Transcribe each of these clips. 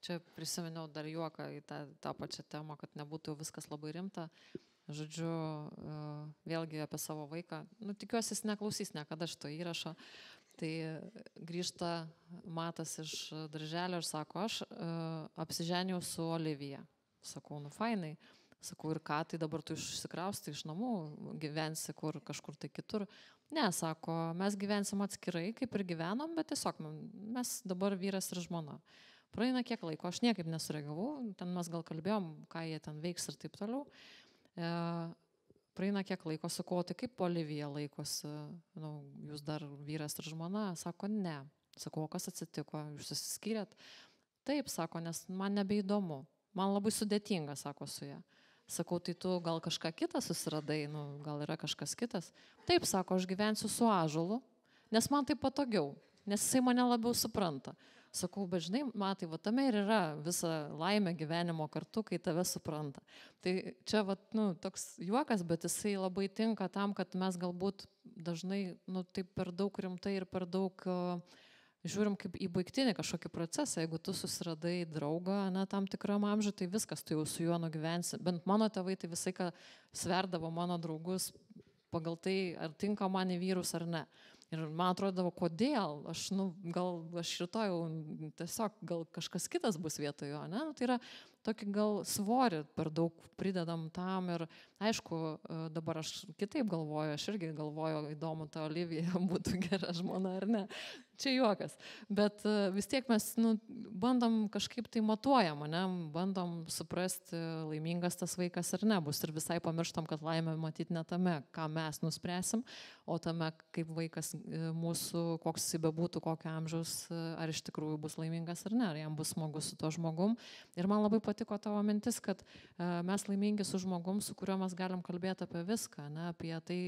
čia prisiminiau dar juoką į tą pačią temą, kad nebūtų viskas labai rimta. Žodžiu, vėlgi apie savo vaiką. Nu, tikiuosi, jis neklausys niekada šito įrašo. Tai grįžta Matas iš darželio ir sako, aš apsiženiau su Olivija. Sakau, nu fainai. Sakau, ir ką, tai dabar tu išsikraustai iš namų, gyvensi kažkur tai kitur. Ne, sako, mes gyvensim atskirai, kaip ir gyvenom, bet tiesiog mes dabar vyras ir žmona. Praeina kiek laiko, aš niekaip nesureagavau, ten mes gal kalbėjom, ką jie ten veiks ir taip toliau. Praeina kiek laiko, sakau, tai kaip Olivija laikosi, nu, jūs dar vyras ir žmona? Sako, ne. Sakau, kas atsitiko, jūs susiskyrėt? Taip, sako, nes man nebeįdomu, man labai sudėtinga, sako, su ja. Sakau, tai tu gal kažką kitą susiradai, nu, gal yra kažkas kitas? Taip, sako, aš gyvensiu su ąžuolu, nes man tai patogiau, nes jisai mane labiau supranta. Sakau, bet žinai, Matai, va tame ir yra visa laimė gyvenimo kartu, kai tave supranta. Tai čia va, nu, toks juokas, bet jisai labai tinka tam, kad mes galbūt dažnai, nu, taip per daug rimtai ir per daug žiūrim kaip į baigtinį kažkokį procesą. Jeigu tu susiradai draugą, na, tam tikram amžiui, tai viskas, tu jau su juo nugyvensi. Bent mano tėvai tai visai, ką sverdavo mano draugus pagal tai, ar tinka man į vyrus ar ne. Ir man atrodavo, kodėl, gal aš rytoj jau tiesiog gal kažkas kitas bus vietojo, ne? Tai yra tokį gal svorį per daug pridedam tam ir aišku, dabar aš kitaip galvoju, aš irgi galvoju, įdomu, ta Olivija būtų gera žmona ar ne. Čia juokas. Bet vis tiek mes bandom kažkaip tai matuojam, ne? Bandom suprasti, laimingas tas vaikas ar ne bus. Ir visai pamirštam, kad laimė matyti ne tame, ką mes nuspręsim, o tame, kaip vaikas mūsų, koks jis bebūtų, kokio amžiaus, ar iš tikrųjų bus laimingas ar ne, ar jam bus smagu su tuo žmogum. Ir man labai patiko tavo mintis, kad mes laimingi su žmogum, su kuriuo mes galim kalbėti apie viską, ne? Apie tai,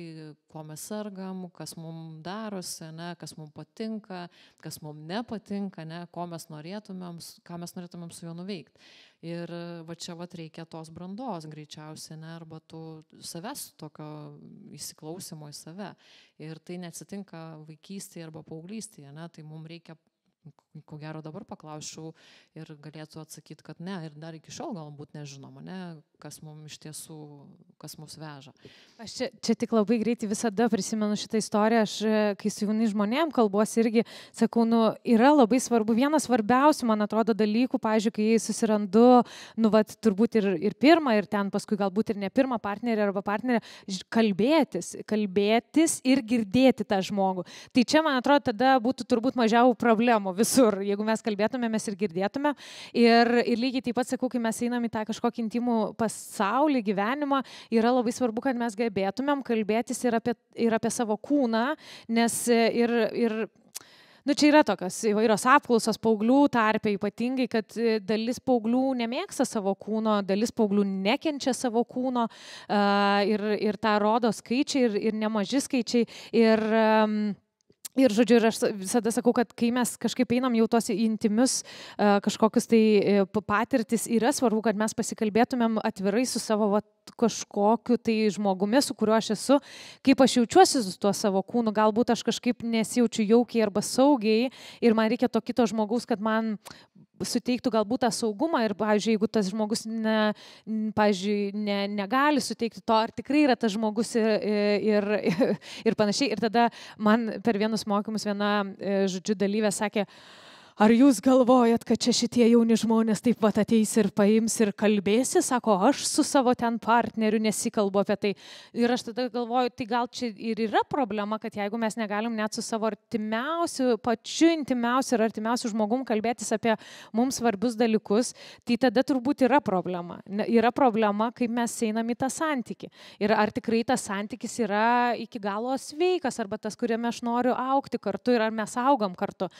ko mes sergam, kas mums darosi, ne? Kas mums patinka, kas mums nepatinka, ne? Ką mes norėtumėm su juo nuveikti. Ir va čia va reikia tos brandos greičiausiai, ne? Arba tų savęs tokio įsiklausimo į save. Ir tai neatsitinka vaikystėje arba paauglystėje, ne? Tai mums reikia, ko gero dabar paklausčiau ir galėtų atsakyti, kad ne, ir dar iki šiol galbūt nežinoma, ne, kas mums iš tiesų, kas mus veža. Aš čia tik labai greitai visada prisimenu šitą istoriją, aš kai su jaunais žmonėm kalbuosi irgi sakau, yra labai svarbu, vienas svarbiausių, man atrodo, dalykų, pavyzdžiui, kai susirandu, turbūt ir pirmą, ir ten paskui galbūt ir ne pirmą partnerį arba partnerę, kalbėtis ir girdėti tą žmogų. Tai čia, man atrodo, tada būtų turbūt mažiau problemų visur, jeigu mes kalbėtume, mes ir girdėtume. Ir lygiai taip pat sakau, kai mes einam į tą kažkokį intimų pasaulį, gyvenimą, yra labai svarbu, kad mes gebėtumėm kalbėtis ir apie savo kūną, nes čia yra tokios įvairios apklausos paauglių tarpe ypatingai, kad dalis paauglių nemėgsta savo kūno, dalis paauglių nekenčia savo kūno ir tą rodo skaičiai ir nemaži skaičiai. Ir žodžiu, ir aš visada sakau, kad kai mes kažkaip einam jau tos intimius kažkokius tai patirtis, yra svarbu, kad mes pasikalbėtumėm atvirai su savo kažkokiu tai žmogumi, su kuriuo aš esu, kaip aš jaučiuosi su tuo savo kūnu, galbūt aš kažkaip nesijaučiu jaukiai arba saugiai ir man reikia to kito žmogaus, kad man suteiktų galbūt tą saugumą ir, pavyzdžiui, jeigu tas žmogus negali suteikti to, ar tikrai yra tas žmogus ir panašiai. Ir tada man per vienus mokymus viena, žodžiu, dalyvė sakė, ar jūs galvojat, kad čia šitie jauni žmonės taip pat ateis ir paims ir kalbėsi? Sako, aš su savo ten partneriu nesikalbu apie tai. Ir aš tada galvoju, tai gal čia ir yra problema, kad jeigu mes negalim net su savo pačiu intimiausiu ir artimiausiu žmogum kalbėtis apie mums svarbius dalykus, tai tada turbūt yra problema. Yra problema, kaip mes einam į tą santykį. Ir ar tikrai tas santykis yra iki galo sveikas, arba tas, kuriame aš noriu augti kartu ir ar mes augam kartu.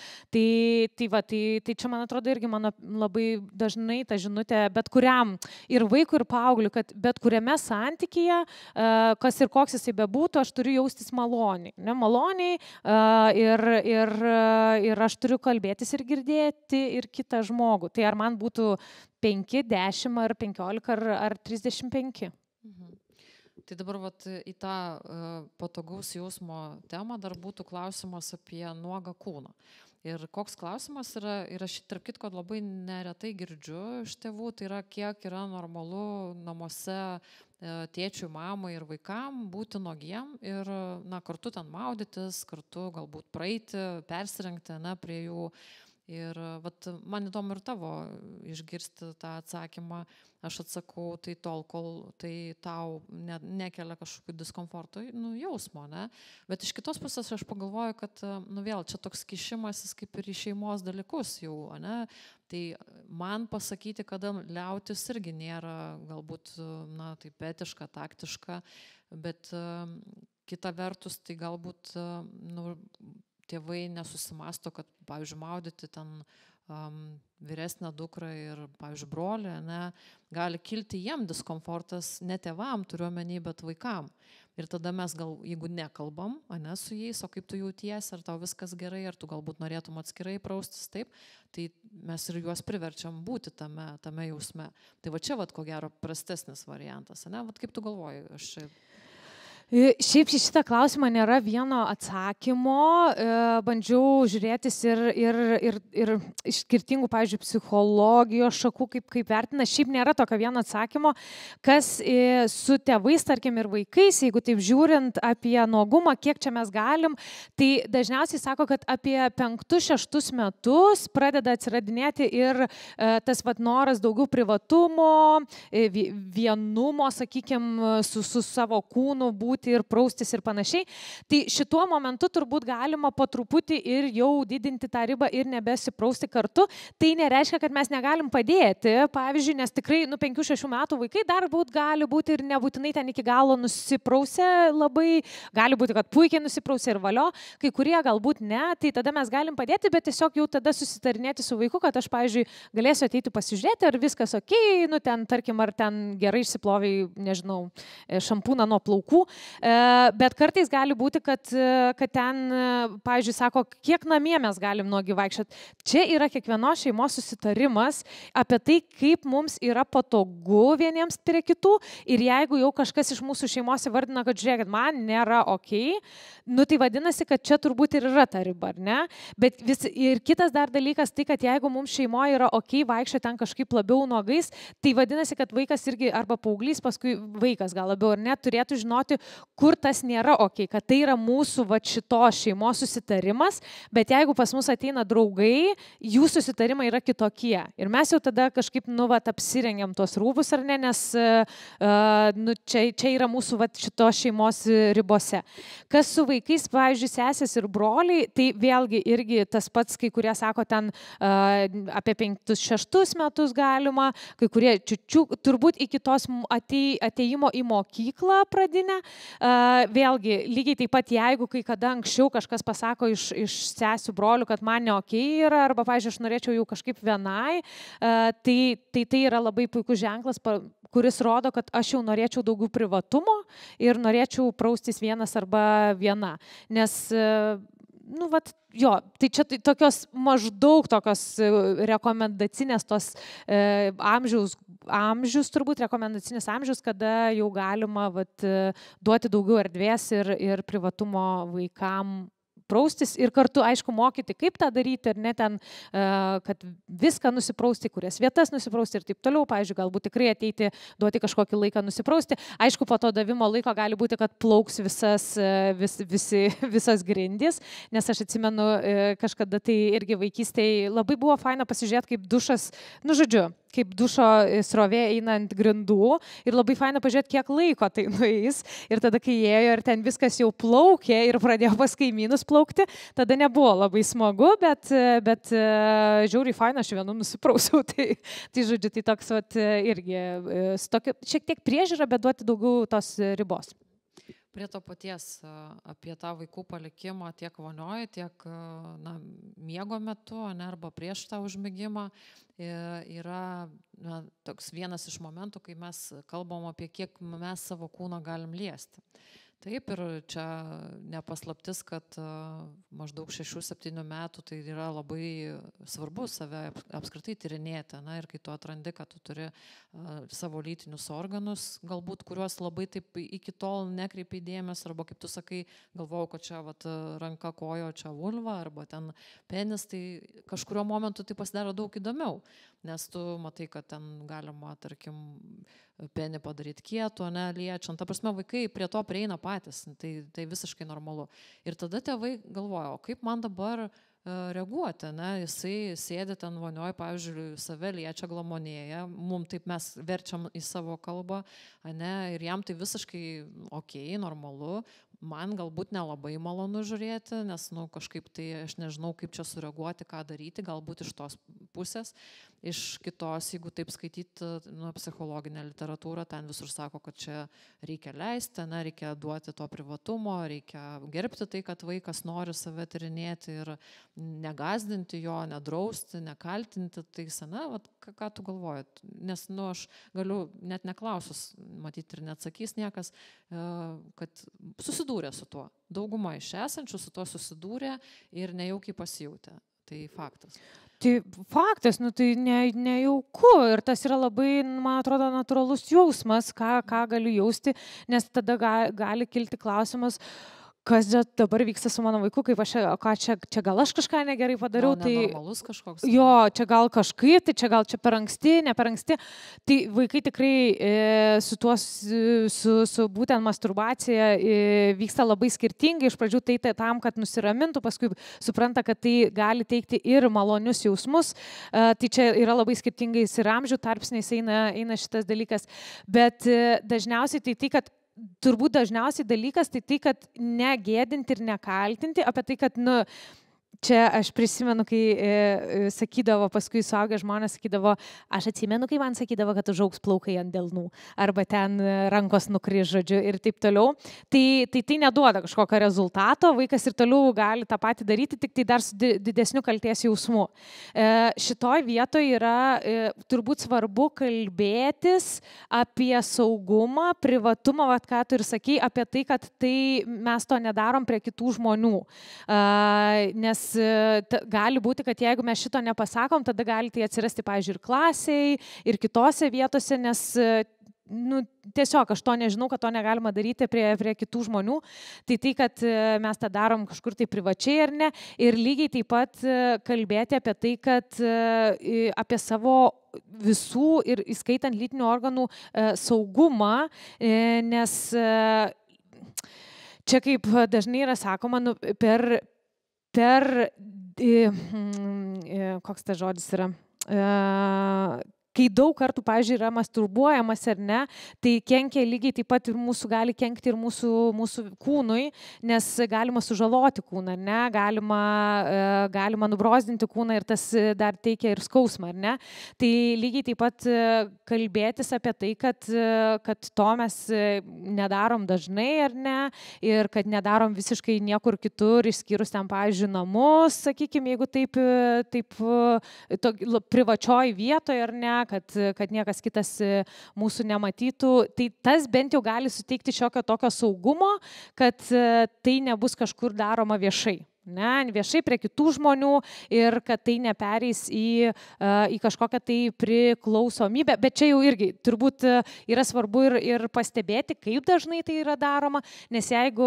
Tai čia, man atrodo, irgi mano labai dažnai ta žinutė bet kuriam ir vaikui, ir paaugliui, kad bet kuriame santykyje, kas ir koks jisai bebūtų, aš turiu jaustis maloniai. Maloniai ir aš turiu kalbėtis ir girdėti ir kitą žmogų. Tai ar man būtų 5, 10 ar 15 ar 35? Tai dabar į tą patogaus jausmo temą dar būtų klausimas apie nuogą kūną. Ir koks klausimas yra, ir aš tarp kitko labai neretai girdžiu iš tėvų, tai yra kiek yra normalu namuose tėčiui, mamai ir vaikam būti nuogiem ir kartu ten maudytis, kartu galbūt praeiti, persirengti prie jų. Ir vat, man įdomu ir tavo išgirsti tą atsakymą. Aš atsakau, tai tol, kol tai tau nekelia kažkokių diskomforto jausmo, ne? Bet iš kitos pusės aš pagalvoju, kad vėl čia toks kišimasis kaip ir į šeimos dalykus jau, ne? Tai man pasakyti, kada liautis irgi nėra galbūt taip etiška, taktiška, bet kita vertus tai galbūt tėvai nesusimasto, kad, pavyzdžiui, maudyti ten vyresnę dukrą ir, pavyzdžiui, brolį, gali kilti jiem diskomfortas, ne tėvam turiuomenį, bet vaikam. Ir tada mes jeigu nekalbam, su jais, o kaip tu jautiesi, ar tau viskas gerai, ar tu galbūt norėtum atskirai praustis, taip, tai mes ir juos priverčiam būti tame jausme. Tai va čia, ko gero, prastesnis variantas, Vat kaip tu galvoji, aš čia... Šiaip šitą klausimą nėra vieno atsakymo, bandžiau žiūrėtis ir iš skirtingų, pavyzdžiui, psichologijos šakų, kaip vertina, šiaip nėra tokio vieno atsakymo, kas su tėvais, tarkim, ir vaikais, jeigu taip žiūrint apie nuogumą, kiek čia mes galim, tai dažniausiai sako, kad apie 5-6 metus pradeda atsiradinėti ir tas noras daugiau privatumo, vienumo, sakykime, su savo kūnu būti ir praustis ir panašiai. Tai šituo momentu turbūt galima po truputį ir jau didinti tą ribą ir nebesiprausti kartu. Tai nereiškia, kad mes negalim padėti, pavyzdžiui, nes tikrai 5-6 metų vaikai dar gali būti ir nebūtinai ten iki galo nusiprausę labai, gali būti, kad puikiai nusiprausę ir valio, kai kurie galbūt ne, tai tada mes galim padėti, bet tiesiog jau tada susitarinėti su vaiku, kad aš, pavyzdžiui, galėsiu ateiti pasižiūrėti, ar viskas okei, ten, tarkim, ar ten gerai išsiplovai, nežinau, šampūną nuo plaukų. Bet kartais gali būti, kad ten, pavyzdžiui, sako, kiek namie mes galim nuogi vaikščioti. Čia yra kiekvienos šeimos susitarimas apie tai, kaip mums yra patogu vieniems prie kitų. Ir jeigu jau kažkas iš mūsų šeimos įvardina, kad žiūrėkit, man nėra okei, tai vadinasi, kad čia turbūt ir yra ta riba, ar ne? Bet ir kitas dar dalykas, tai kad jeigu mums šeimoje yra okei vaikščioti ten kažkaip labiau nuogais, tai vadinasi, kad vaikas irgi, arba paauglys, paskui vaikas gal labiau ar ne, turėtų žinoti, kur tas nėra okei, kad tai yra mūsų šitos šeimos susitarimas, bet jeigu pas mus ateina draugai, jų susitarimai yra kitokie. Ir mes jau tada kažkaip, apsirengiam tuos rūbus, ar ne, nes čia yra mūsų šitos šeimos ribose. Kas su vaikais, pavyzdžiui, sesės ir broliai, tai vėlgi irgi tas pats, kai kurie sako ten apie 5-6 metus galima, kai kurie turbūt iki tos atėjimo į mokyklą pradinę. Vėlgi, lygiai taip pat, jeigu kai kada anksčiau kažkas pasako iš sesių brolių, kad man ne okei yra, arba, pavyzdžiui, aš norėčiau jau kažkaip vienai, tai yra labai puikus ženklas, kuris rodo, kad aš jau norėčiau daugiau privatumo ir norėčiau praustis vienas arba viena. Nes tai čia tokios maždaug tokios rekomendacinės tos amžius, turbūt rekomendacinis amžius, kada jau galima duoti daugiau erdvės ir privatumo vaikam praustis ir kartu, aišku, mokyti, kaip tą daryti, ar ne ten, kad viską nusiprausti, kurias vietas nusiprausti ir taip toliau, pavyzdžiui, galbūt tikrai ateiti, duoti kažkokį laiką nusiprausti. Aišku, po to davimo laiko gali būti, kad plauks visas grindys, nes aš atsimenu, kažkada tai irgi vaikystėje labai buvo faina pasižiūrėti, kaip dušas, kaip dušo srovė eina ant grindų ir labai faina pažiūrėti, kiek laiko tai nueis. Ir tada, kai ėjo ir ten viskas jau plaukė ir pradėjo pas kaimynus plaukti, tada nebuvo labai smagu, bet žiauriai faina, aš vienu nusiprausiau. Tai žodžiu, tai toks irgi šiek tiek priežiūra, bet duoti daugiau tos ribos. Prie to paties apie tą vaikų palikimą tiek vonioje, tiek miego metu, arba prieš tą užmigimą yra toks vienas iš momentų, kai mes kalbam apie kiek mes savo kūną galim liesti. Taip, ir čia nepaslaptis, kad maždaug 6-7 metų tai yra labai svarbu save apskritai tyrinėti. Na, ir kai tu atrandi, kad tu turi savo lytinius organus, galbūt kuriuos labai taip iki tol nekreipiai dėmesio, arba kaip tu sakai, galvojau, kad čia ranka kojo, čia vulva, arba ten penis, tai kažkurio momentu tai pasidaro daug įdomiau, nes tu matai, kad ten galima, tarkim, penį padaryti kietų, ne, liečiant. Ta prasme, vaikai prie to prieina patys, tai visiškai normalu. Ir tada tėvai galvoja, o kaip man dabar reaguoti, ne, jisai sėdi ten vonioj, pavyzdžiui, save liečia, glamonėja, taip mes verčiam į savo kalbą, ne, ir jam tai visiškai okei, normalu. Man galbūt nelabai malonu žiūrėti, nes kažkaip tai aš nežinau, kaip čia sureaguoti, ką daryti, galbūt iš tos pusės. Iš kitos, jeigu taip skaityti psichologinę literatūrą, ten visur sako, kad čia reikia leisti, reikia duoti to privatumo, reikia gerbti tai, kad vaikas nori save tyrinėti ir negazdinti jo, nedrausti, nekaltinti. Tai sena, ką tu galvoji? Nes aš galiu net neklausus, matyti ir neatsakys niekas, kad susidūrė su tuo. Dauguma iš esančių su tuo susidūrė ir nejaukiai pasijautė. Tai faktas. Tai faktas, tai nejauku ir tas yra labai, man atrodo, natūralus jausmas, ką galiu jausti, nes tada gali kilti klausimas, kas dabar vyksta su mano vaiku, kaip čia gal aš kažką negerai padariau, tai nenormalus kažkoks. Jo, čia gal kažkaip, tai čia gal čia per anksti, ne per anksti. Tai vaikai tikrai su būtent masturbacija vyksta labai skirtingai. Iš pradžių tai tam, kad nusiramintų, paskui supranta, kad tai gali teikti ir malonius jausmus. Tai čia yra labai skirtingais ir amžių tarpsniais eina šitas dalykas. Bet dažniausiai tai, kad turbūt dažniausiai dalykas tai, kad negėdinti ir nekaltinti apie tai, kad, čia aš prisimenu, kai sakydavo, paskui suaugę žmonės sakydavo, aš atsimenu, kai man sakydavo, kad užaugs plaukai ant delnų, arba ten rankos nukris, žodžiu, ir taip toliau. Tai neduoda kažkokio rezultato, vaikas ir toliau gali tą patį daryti, tik tai dar su didesniu kaltės jausmu. Šitoj vietoje yra turbūt svarbu kalbėtis apie saugumą, privatumą, ką tu ir sakai, apie tai, kad tai mes to nedarom prie kitų žmonių. Nes gali būti, kad jeigu mes šito nepasakom, tada gali tai atsirasti, pavyzdžiui, ir klasiai, ir kitose vietose, nes tiesiog aš to nežinau, kad to negalima daryti prie kitų žmonių. Tai, kad mes tą darom kažkur tai privačiai ar ne. Ir lygiai taip pat kalbėti apie tai, kad apie savo visų ir įskaitant lytinių organų saugumą, nes čia kaip dažnai yra sakoma, koks tas žodis yra, kai daug kartų, pavyzdžiui, yra masturbuojamas ar ne, tai kenkia lygiai taip pat ir gali kenkti ir mūsų kūnui, nes galima sužaloti kūną, ar ne, galima nubrozdinti kūną ir tas dar teikia ir skausmą, ar ne. Tai lygiai taip pat kalbėtis apie tai, kad to mes nedarom dažnai, ar ne, ir kad nedarom visiškai niekur kitur, išskyrus ten, pavyzdžiui, namus, sakykime, jeigu taip privačioj vietoje, ar ne, kad niekas kitas mūsų nematytų, tai tas bent jau gali suteikti šiokio tokio saugumo, kad tai nebus kažkur daroma viešai. Viešai prie kitų žmonių ir kad tai nepereis į kažkokią tai priklausomybę. Bet čia jau irgi turbūt yra svarbu ir pastebėti, kaip dažnai tai yra daroma, nes jeigu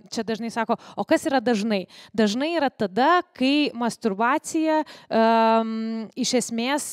čia dažnai sako, o kas yra dažnai? Dažnai yra tada, kai masturbacija iš esmės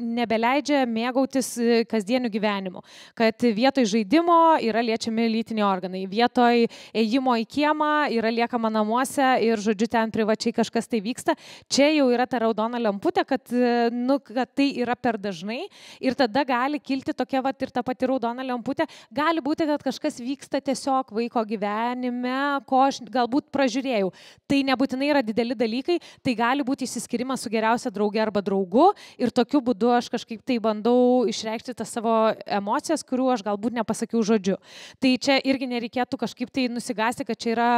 nebeleidžia mėgautis kasdieniu gyvenimu. Kad vietoj žaidimo yra liečiami lytiniai organai, vietoj ėjimo į kiemą yra liekama namuose ir, žodžiu, ten privačiai kažkas tai vyksta. Čia jau yra ta raudona lemputė, kad tai yra per dažnai ir tada gali kilti tokia ir ta pati raudona lemputė. Gali būti, kad kažkas vyksta tiesiog vaiko gyvenime, ko aš galbūt pražiūrėjau. Tai nebūtinai yra dideli dalykai, tai gali būti išsiskyrimas su geriausia drauge arba draugu ir tokiu būdu aš kažkaip tai bandau išreikšti tas savo emocijas, kurių aš galbūt nepasakiau žodžiu. Tai čia irgi nereikėtų kažkaip tai nusigąsti, kad čia yra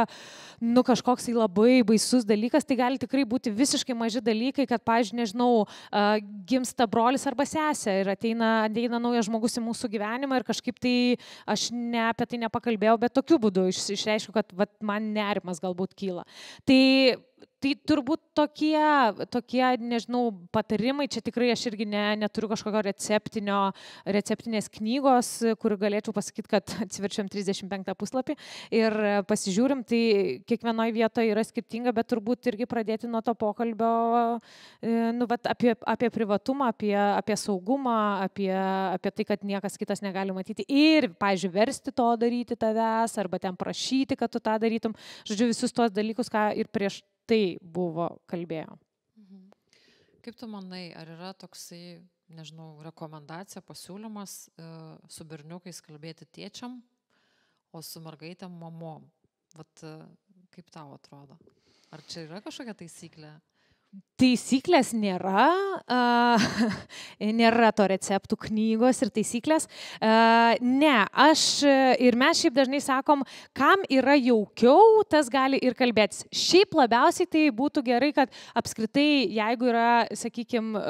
kažkoks labai baisus dalykas, tai gali tikrai būti visiškai maži dalykai, kad, pavyzdžiui, nežinau, gimsta brolis arba sesė ir ateina naujas žmogus į mūsų gyvenimą ir kažkaip tai aš apie tai nepakalbėjau, bet tokiu būdu išreiškiu, kad man nerimas galbūt kyla. Tai turbūt tokie, nežinau, patarimai, čia tikrai aš irgi neturiu kažkokio receptinės knygos, kur galėčiau pasakyti, kad atsiverčiam 35 puslapį ir pasižiūrim, tai kiekvienoje vietoje yra skirtinga, bet turbūt irgi pradėti nuo to pokalbio apie privatumą, apie saugumą, apie tai, kad niekas kitas negali matyti ir, pavyzdžiui, versti to daryti tavęs arba ten prašyti, kad tu tą darytum. Žodžiu, visus tuos dalykus, ką ir prieš tai buvo kalbėjo. Kaip tu manai, ar yra toksai, nežinau, rekomendacija, pasiūlymas su berniukais kalbėti tėčiam, o su mergaitėm mamom? Vat kaip tau atrodo? Ar čia yra kažkokia taisyklė? Taisyklės nėra, nėra to receptų knygos ir taisyklės. Ne, ir mes šiaip dažnai sakom, kam yra jaukiau, tas gali ir kalbėtis. Šiaip labiausiai tai būtų gerai, kad apskritai, jeigu yra, sakykime,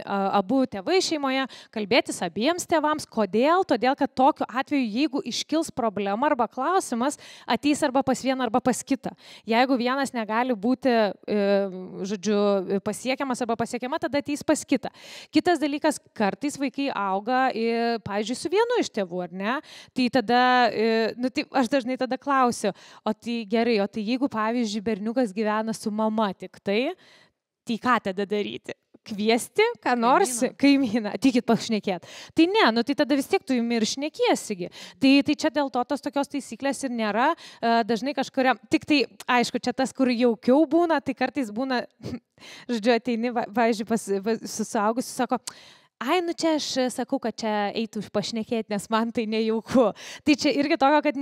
abu tėvai šeimoje, kalbėtis abiems tėvams. Kodėl? Todėl, kad tokiu atveju, jeigu iškils problema arba klausimas, ateis arba pas vieną, arba pas kitą. Jeigu vienas negali būti, žodžiu, pasiekiamas arba pasiekiama, tada ateis pas kitą. Kitas dalykas, kartais vaikai auga, pavyzdžiui, su vienu iš tėvų, ar ne? Tai tada, tai aš dažnai tada klausiu, o tai gerai, o tai jeigu, pavyzdžiui, berniukas gyvena su mama tik tai ką tada daryti? Kviesti, ką nors, kaimyną, tikit pašnekėt. Tai ne, tai tada vis tiek tu jumi ir šnekiesigi. Tai čia dėl to tos tokios taisyklės ir nėra. Dažnai kažkuriam, tik tai, aišku, čia tas, kur jaukiau būna, tai kartais būna, žodžiu, ateini, pavyzdžiui, su suaugusiu, sako, čia aš sakau, kad čia eitų pašnekėti, nes man tai nejauku. Tai čia irgi tokio, kad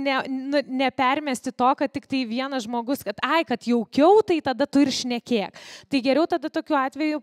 nepermesti to, kad tik tai vienas žmogus, kad jaukiau, tai tada tu ir šnekėk. Tai geriau tada tokiu atveju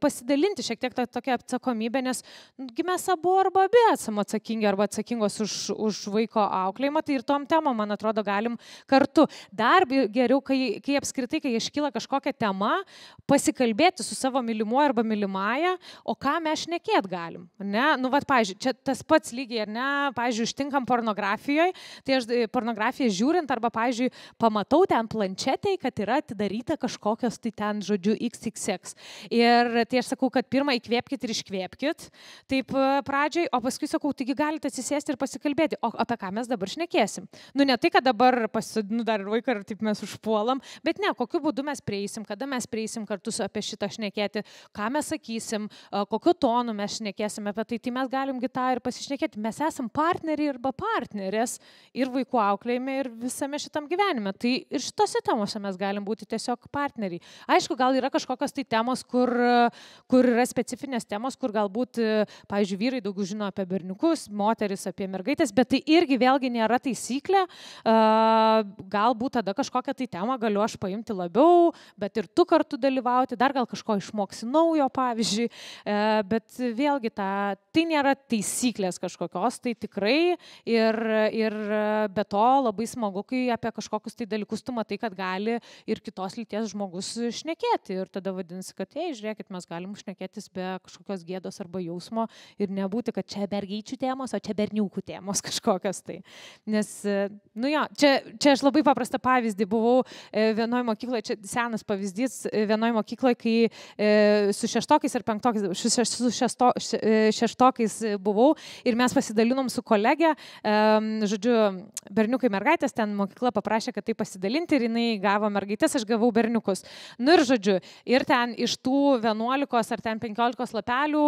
pasidalinti šiek tiek tokią atsakomybę, nes mes abu arba abi esame atsakingi arba atsakingos už vaiko auklėjimą, tai ir tom temom, man atrodo, galim kartu. Dar geriau, kai apskritai, kai iškyla kažkokia tema, pasikalbėti su savo mylimuoju arba mylimąja, o ką mes šnekėt galim, ne? Pavyzdžiui, čia tas pats lygiai, ar ne? Pavyzdžiui, ištinkam pornografijoje, tai aš pornografiją žiūrint arba, pavyzdžiui, pamatau ten planšetėje, kad yra atidaryta kažkokios, tai ten, žodžiu, XXX. Ir tai aš sakau, kad pirmą įkvėpkit ir iškvėpkit, taip pradžiai, o paskui sakau, taigi galite atsisėsti ir pasikalbėti, o apie ką mes dabar šnekėsim. Ne tai, kad dabar dar ir vaiką ir taip mes užpuolam, bet ne, kokiu būdu mes prieisim, kada mes prieisim kartu apie šitą šnekėti, ką mes sakysim, kokiu tonu mes šnekėsime apie tai mes galim tą ir pasišnekėti. Mes esam partneriai arba partnerės ir vaikų auklėjime ir visame šitam gyvenime. Tai ir šitose temose mes galim būti tiesiog partneriai. Aišku, gal yra kažkokios tai temos, kur yra specifinės temos, kur galbūt, pavyzdžiui, vyrai daugiau žino apie berniukus, moteris apie mergaitės, bet tai irgi vėlgi nėra taisyklė. Galbūt tada kažkokią tai temą galiu aš paimti labiau, bet ir tu kartu dalyvauti, dar gal kažko išmoksi naujo, pavyzdžiui, bet vėlgi tai nėra taisyklės kažkokios, tai tikrai ir be to labai smagu, kai apie kažkokius tai dalykus tu matai, kad gali ir kitos lyties žmogus šnekėti ir tada vadinasi, kad žiūrėkit, mes galim šnekėtis be kažkokios gėdos arba jausmo ir nebūti, kad čia mergaičių temos, o čia berniukų temos kažkokios tai. Nes, čia aš labai paprastą pavyzdį buvau vienoje mokykloje, čia senas pavyzdys, vienoje mokykloje, kai su šeštokais ar penktokais, su šeštokais buvau ir mes pasidalinom su kolegė, žodžiu, berniukai mergaitės, ten mokykla paprašė, kad tai pasidalinti ir jinai gavo mergaitės, aš gavau berniukus. Ir žodžiu, ir ten iš tų 11 ar ten 15 lapelių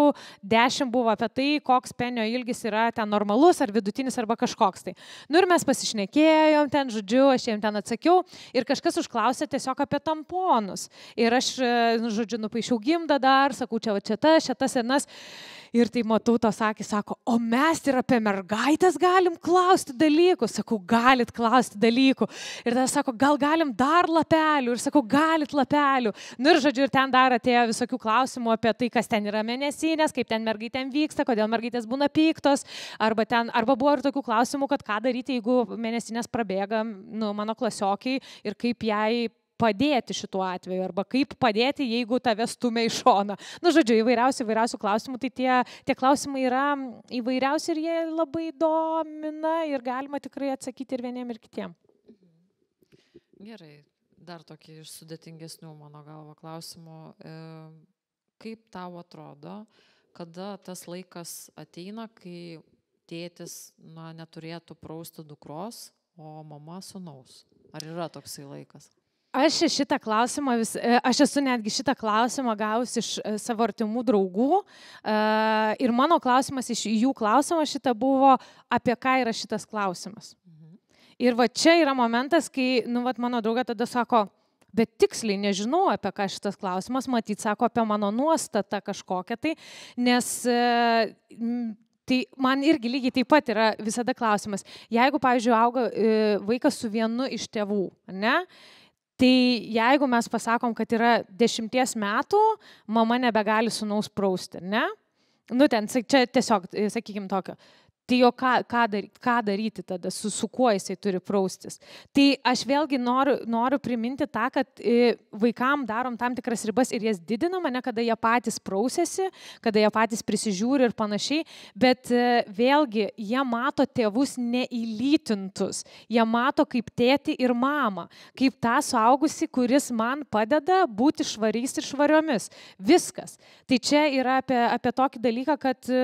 10 buvo apie tai, koks penio ilgis yra ten normalus ar vidutinis arba kažkoks tai. Ir mes pasišnekėjom ten, žodžiu, aš jiems ten atsakiau ir kažkas užklausė tiesiog apie tamponus. Ir aš, žodžiu, nupaišiau gimdą dar, sakau, čia tas senas. Ir tai matau, tos akis sako, o mes ir apie mergaitės galim klausti dalykų. Sakau, galit klausti dalykų. Ir tada sako, gal galim dar lapelių. Ir sakau, galit lapelių. Nu ir žodžiu, ir ten dar atėjo visokių klausimų apie tai, kas ten yra mėnesinės, kaip ten mergaitėm vyksta, kodėl mergaitės būna piktos. Arba buvo ir tokių klausimų, kad ką daryti, jeigu mėnesinės prabėga mano klasiokiai ir kaip jai padėti šituo atveju, arba kaip padėti, jeigu tave stumia į šoną. Nu, žodžiu, įvairiausių klausimų, tai tie klausimai yra įvairiausi ir jie labai domina ir galima tikrai atsakyti ir vieniem ir kitiem. Gerai, dar tokį iš sudėtingesnių mano galva klausimų. Kaip tau atrodo, kada tas laikas ateina, kai tėtis neturėtų prausti dukros, o mama sūnaus? Ar yra toksai laikas? Aš esu netgi šitą klausimą gavusi iš savo artimų draugų ir mano klausimas iš jų klausimo šitą buvo, apie ką yra šitas klausimas. Ir va čia yra momentas, kai mano draugė tada sako, bet tiksliai nežinau, apie ką šitas klausimas, matyt, sako apie mano nuostatą kažkokią tai, nes tai man irgi lygiai taip pat yra visada klausimas, jeigu, pavyzdžiui, auga vaikas su vienu iš tėvų, ne? Tai jeigu mes pasakom, kad yra 10 metų, mama nebegali sūnaus prausti, ne? Nu, ten, čia tiesiog, sakykim, tokio. Tai jo ką daryti tada, su kuo jisai turi praustis. Tai aš vėlgi noriu priminti tą, kad vaikam darom tam tikras ribas ir jas didinam, ne kada jie patys prausėsi, kada jie patys prisižiūri ir panašiai, bet vėlgi jie mato tėvus neįlytintus, jie mato kaip tėtį ir mamą, kaip tą suaugusį, kuris man padeda būti švariais ir švariomis. Viskas. Tai čia yra apie tokį dalyką, kad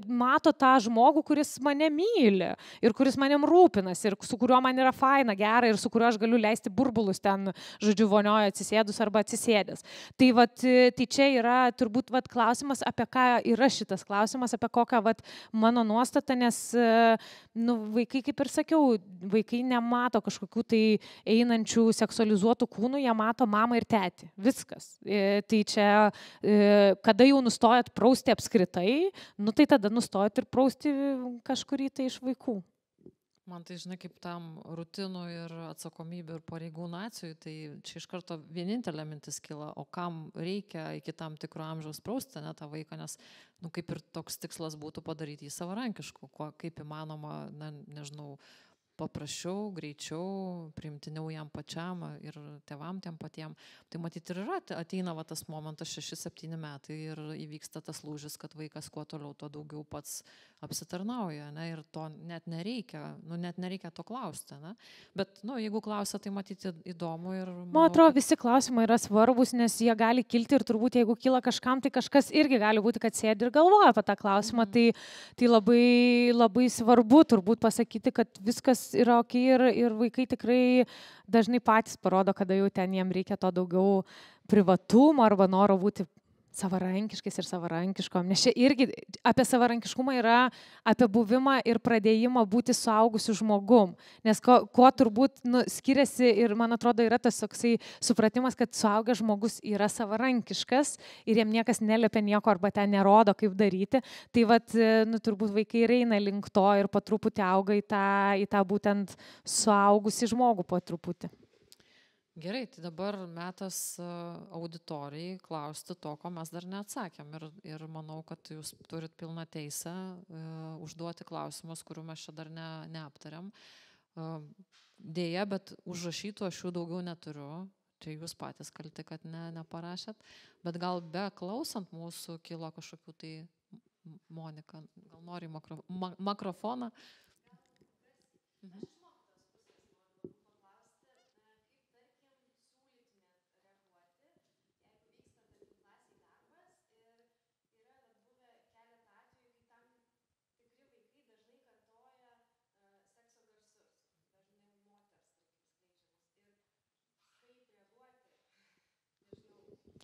mato tą žmogų, kuris mane myli ir kuris manim rūpinasi ir su kuriuo man yra faina, gera ir su kuriuo aš galiu leisti burbulus ten, žodžiu, vonioje atsisėdus arba atsisėdęs. Tai čia yra turbūt klausimas, apie ką yra šitas klausimas, apie kokią mano nuostatą, nes vaikai, kaip ir sakiau, vaikai nemato kažkokių tai einančių seksualizuotų kūnų, jie mato mamą ir tėtį. Viskas. Tai čia, kada jau nustojat prausti apskritai, tai tada nustojat ir prausti kažkurį tai iš vaikų. Man tai, žinai, kaip tam rutinų ir atsakomybių ir pareigų nacijui, tai čia iš karto vienintelė mintis kyla, o kam reikia iki tam tikro amžiaus prausti, ne, tą vaiką, nes, kaip ir toks tikslas būtų padaryti jį savarankišku, kaip įmanoma, nežinau, paprasčiau, greičiau, priimtiniau jam pačiam ir tėvam tiem patiem. Tai matyti ir yra, ateina tas momentas 6-7 metai ir įvyksta tas lūžis, kad vaikas kuo toliau, tuo daugiau pats apsitarnauja, ne, ir to net nereikia to klausti, ne. Bet, jeigu klausia, tai matyti įdomu ir... Man atrodo, visi klausimai yra svarbus, nes jie gali kilti ir turbūt, jeigu kyla kažkam, tai kažkas irgi gali būti, kad sėdi ir galvoja apie tą klausimą, tai labai, labai svarbu turbūt pasakyti, kad viskas yra ok ir vaikai tikrai dažnai patys parodo, kada jau ten jiem reikia to daugiau privatumo arba noro būti savarankiškais ir savarankiškom. Nes čia irgi apie savarankiškumą yra apie buvimą ir pradėjimą būti suaugusiu žmogum. Nes ko turbūt skiriasi ir man atrodo yra tas toksai supratimas, kad suaugęs žmogus yra savarankiškas ir jam niekas neliepia nieko arba ten nerodo, kaip daryti. Tai turbūt vaikai ir eina link to ir po truputį auga į tą būtent suaugusį žmogų po truputį. Gerai, tai dabar metas auditorijai klausti to, ko mes dar neatsakėm. Ir manau, kad jūs turit pilną teisę užduoti klausimus, kurių mes čia dar neaptariam. Dėja, bet užrašytų aš jų daugiau neturiu. Čia jūs patys kalti, kad neparašėt. Bet gal be klausant mūsų kilo kažkokių tai... Monika, gal nori mikrofoną?